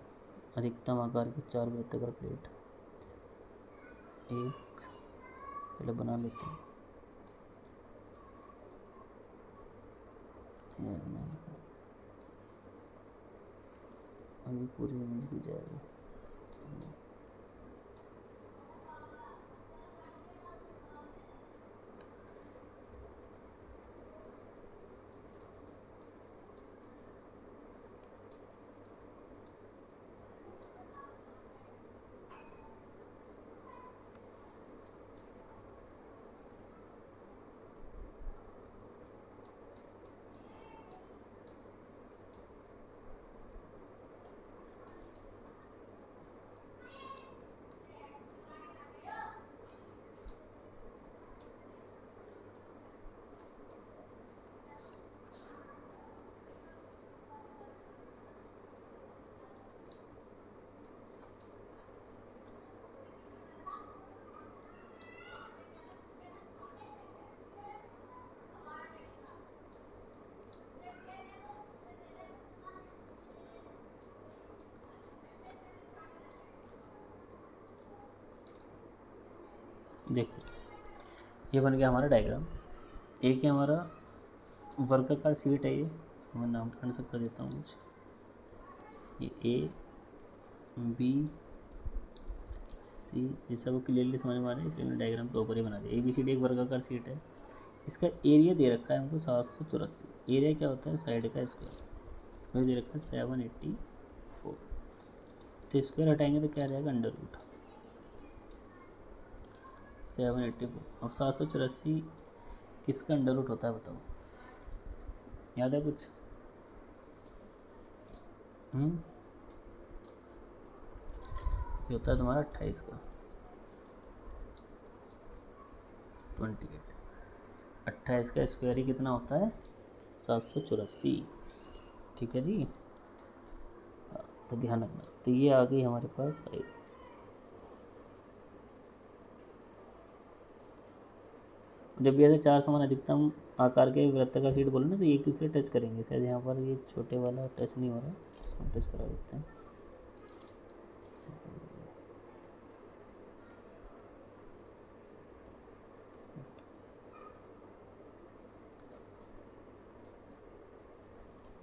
अधिकतम आकार की 4 वृत्ताकार प्लेट। एक पहले बना लेते हैं, अभी पूरी इमेज की जाएगी। देखो ये बन गया हमारा डायग्राम। एक ही हमारा वर्गाकार सीट है, ये इसका मैं नामकरण से कर देता हूँ कुछ, ये A B सी, जिससे वो क्लियरली समझ में आ रहा है इसलिए मैंने डायग्राम प्रॉपर ही बना दिया। ABCD एक वर्गाकार सीट है, इसका एरिया दे रखा है हमको 784। एरिया क्या होता है? साइड का स्क्वायर, वही दे रखा है 784। तो स्क्वायर हटाएंगे तो क्या रहेगा? Under root 784। अब 784 किसका अंडर रूट होता है बताओ, याद है कुछ? ये होता है तुम्हारा 28 का 28। 28 का स्क्वायर ही कितना होता है? 784। ठीक है जी, हाँ, तो ध्यान रखना। तो ये आ गई हमारे पास साइड। जब भी ऐसे चार समान अधिकतम आकार के वृत्ताकार सीट बोले ना तो एक दूसरे टच करेंगे। शायद यहाँ पर ये छोटे वाला टच नहीं हो रहा, इसको टच करा देते हैं।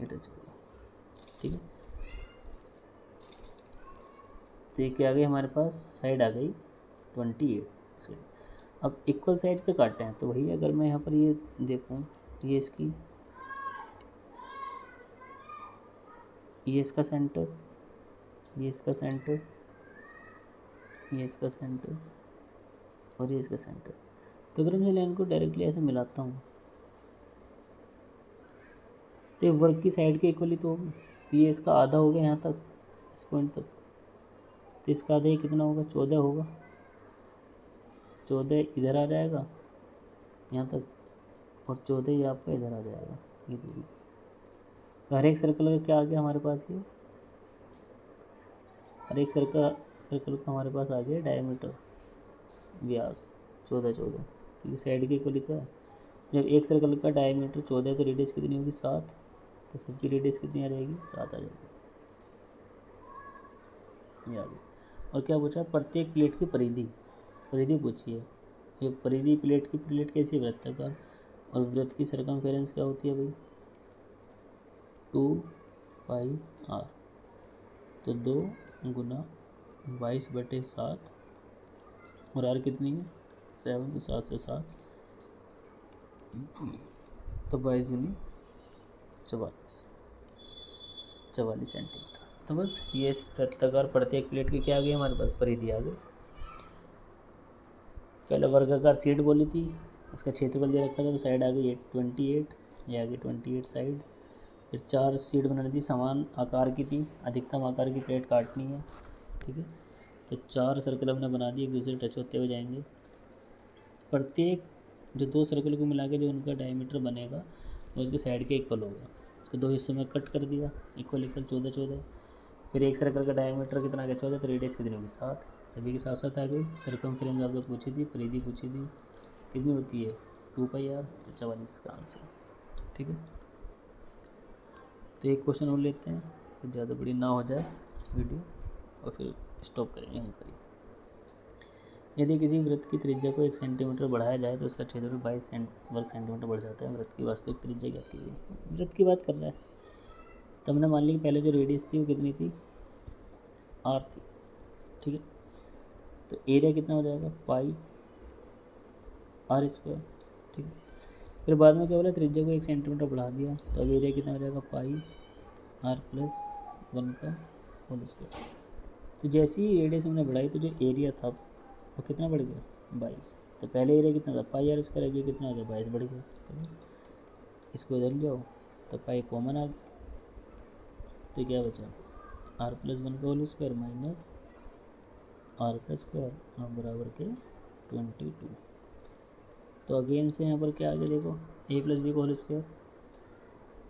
ये टच हो गया, ठीक है। तो ये क्या आ गई हमारे पास? साइड आ गई 28। अब इक्वल साइज के काटे हैं तो वही, अगर मैं यहाँ पर ये देखूँ, ये इसकी, ये इसका सेंटर, ये इसका सेंटर, ये इसका सेंटर और ये इसका सेंटर। तो अगर मैं लाइन को डायरेक्टली ऐसे मिलाता हूँ तो ये वर्ग की साइड के इक्वली तो होगी। तो ये इसका आधा हो गया यहाँ तक, इस पॉइंट तक। तो इसका आधा ही कितना होगा? 14 होगा। 14 इधर आ जाएगा यहाँ तक, और 14 ही आपका इधर आ जाएगा, ये दूरी। तो हर एक सर्कल का क्या आ गया हमारे पास? ये हर एक सर्कल का हमारे पास आ गया डायमीटर, व्यास 14 क्योंकि साइड की इक्वली तो है। जब एक सर्कल का डायमीटर 14 है तो रेडियस कितनी होगी? 7। तो सबकी रेडियस कितनी आ जाएगी? 7 आ जाएगी, ये आ गई। और क्या पूछा? प्रत्येक प्लेट की परिधि, परिधि पूछी है। ये परिधि प्लेट की, प्लेट कैसी? वृत्ताकार। और वृत्त की सरकमफेरेंस क्या होती है भाई? 2πr। तो 2 गुना 22/7 और आर कितनी है? 7। तो 7 से 7 तो 22 दूनी 44 सेंटीमीटर। तो बस ये वृत्ताकार प्रत्येक प्लेट की क्या आ गई हमारे पास? परिधि आ गई। पहले वर्गाकार सीट बोली थी, इसका क्षेत्रफल दे रखा था, तो साइड आ गई 28, ये आ गई 28 साइड। फिर 4 सीट बनानी थी, समान आकार की थी, अधिकतम आकार की प्लेट काटनी है, ठीक है। तो 4 सर्कल हमने बना दिए, एक दूसरे टच होते हुए जाएंगे। प्रत्येक जो 2 सर्कल को मिला के जो उनका डायमीटर बनेगा वो उसके साइड के इक्वल होगा। उसको 2 हिस्सों में कट कर दिया, इक्वल 14। फिर एक सर्कल का डायमीटर कितना आ गया? 14। तो रेडियस कितनी होगी? 7। सभी के साथ साथ आ गई। सर्कमफेरेंस आपसे पूछी थी, परिधि पूछी थी, कितनी होती है? 2πr। तो 44 इसका आंसर, ठीक है। तो एक क्वेश्चन और लेते हैं, फिर ज़्यादा बड़ी ना हो जाए वीडियो, और फिर स्टॉप करेंगे यहीं पर ही। यदि किसी वृत्त की त्रिज्या को 1 सेंटीमीटर बढ़ाया जाए तो उसका क्षेत्रफल 22 वर्ग सेंटीमीटर बढ़ जाता है। वृत्त की वास्तविक त्रिज्या ज्ञात कीजिए। वृत्त की बात कर रहा है, तो हमने मान ली कि पहले जो रेडियस थी वो कितनी थी? r थी, ठीक है। तो एरिया कितना हो जाएगा? पाई r स्क्वायर, ठीक है। फिर बाद में क्या बोला? त्रिज्या को 1 सेंटीमीटर बढ़ा दिया, तो अब एरिया कितना हो जाएगा? पाई r+1 का होल स्क्वायर। तो जैसे ही रेडियस हमने बढ़ाई तो जो एरिया था वो कितना बढ़ गया? 22। तो पहले एरिया कितना था? पाई r स्क्वायर, अभी कितना आ गया? 22 बढ़ गया। तो बस इसको इधर ले आओ, तो पाई कॉमन आ गया, तो क्या बचा? r+1 का होल स्क्वायर माइनस r का स्क्वायर और बराबर के 22। तो अगेन से यहाँ पर क्या आ गया? देखो, a+b का होल स्क्वायर,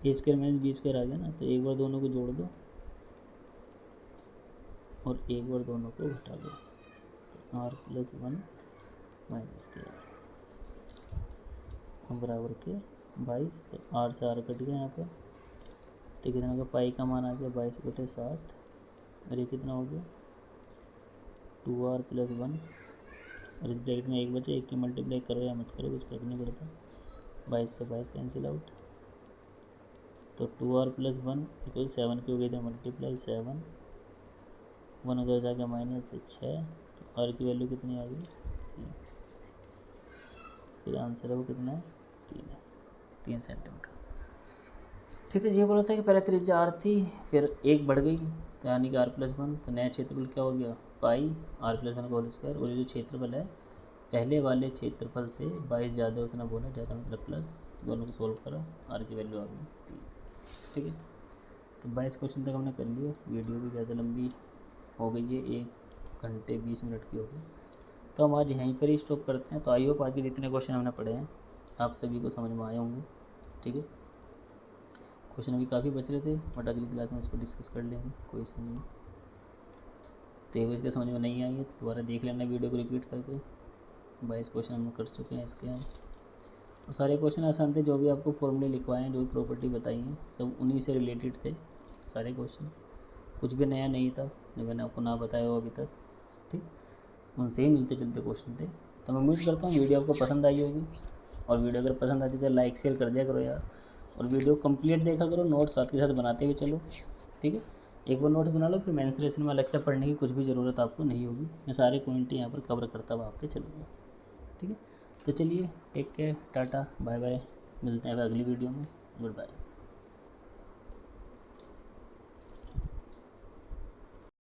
ए स्क्वायर माइनस बी स्क्वायर आ गया ना। तो एक बार दोनों को जोड़ दो और एक बार दोनों को घटा दो, तो r+1 माइनस के बराबर के 22। तो r से r कट गया यहाँ पर, तो कितना होगा? पाई का मान आ गया 22/7, और ये कितना हो गया? 2r+1, और इस ब्रैकेट में एक बचे, एक की मल्टीप्लाई करो या मत करो, कुछ फर्क नहीं पड़ता। 22 से 22 कैंसिल आउट, तो 2r+1 इक्वल 7 की हो गई थी मल्टीप्लाई 7, 1 उधर जाके माइनस, तो 6, तो आर की वैल्यू कितनी आ गई 3। इसका आंसर है वो कितना है 3 है, 3 सेंटीमीटर। ठीक है, ये बोला था कि पहले त्रिज्या आर थी, फिर एक बढ़ गई तो यानी कि r+1, तो नया क्षेत्रफल क्या हो गया पाई r+1 का होल स्क्वायर। और ये जो क्षेत्रफल है पहले वाले क्षेत्रफल से 22 ज़्यादा, उसने बोला ज़्यादा मतलब प्लस, दोनों को सोल्व करो, आर की वैल्यू आ गई 3। ठीक है, तो 22 क्वेश्चन तक हमने कर लिए। वीडियो भी ज़्यादा लंबी हो गई है, 1 घंटे 20 मिनट की हो गई, तो हम आज यहीं पर ही स्टॉप करते हैं। तो आई होप आज के जितने क्वेश्चन हमने पढ़े हैं आप सभी को समझ में आए होंगे। ठीक है, क्वेश्चन अभी काफ़ी बच रहे थे बट अगली क्लास में उसको डिस्कस कर लेंगे, कोई इशू नहीं है। तो एक इसके समझ में नहीं आई है तो दोबारा देख लेना वीडियो को रिपीट करके। 22 क्वेश्चन हम कर चुके हैं इसके हम, और सारे क्वेश्चन आसान थे। जो भी आपको फॉर्मूले लिखवाए हैं, जो भी प्रॉपर्टी बताई हैं, सब उन्हीं से रिलेटेड थे सारे क्वेश्चन। कुछ भी नया नहीं था जो मैंने आपको ना बताया हो अभी तक। ठीक, उनसे ही मिलते जुलते क्वेश्चन थे। तो मैं उम्मीद करता हूँ वीडियो आपको पसंद आई होगी, और वीडियो अगर पसंद आती तो लाइक शेयर कर दिया करो यार, और वीडियो कंप्लीट देखा करो, नोट्स साथ के साथ बनाते हुए चलो। ठीक है, एक बार नोट्स बना लो, फिर मेंसुरेशन में अलग से पढ़ने की कुछ भी ज़रूरत आपको नहीं होगी। मैं सारे पॉइंट यहाँ पर कवर करता हुआ आपके चलूँगा। ठीक है, तो चलिए take care, tata bye bye, मिलते हैं अगली वीडियो में, गुड बाय।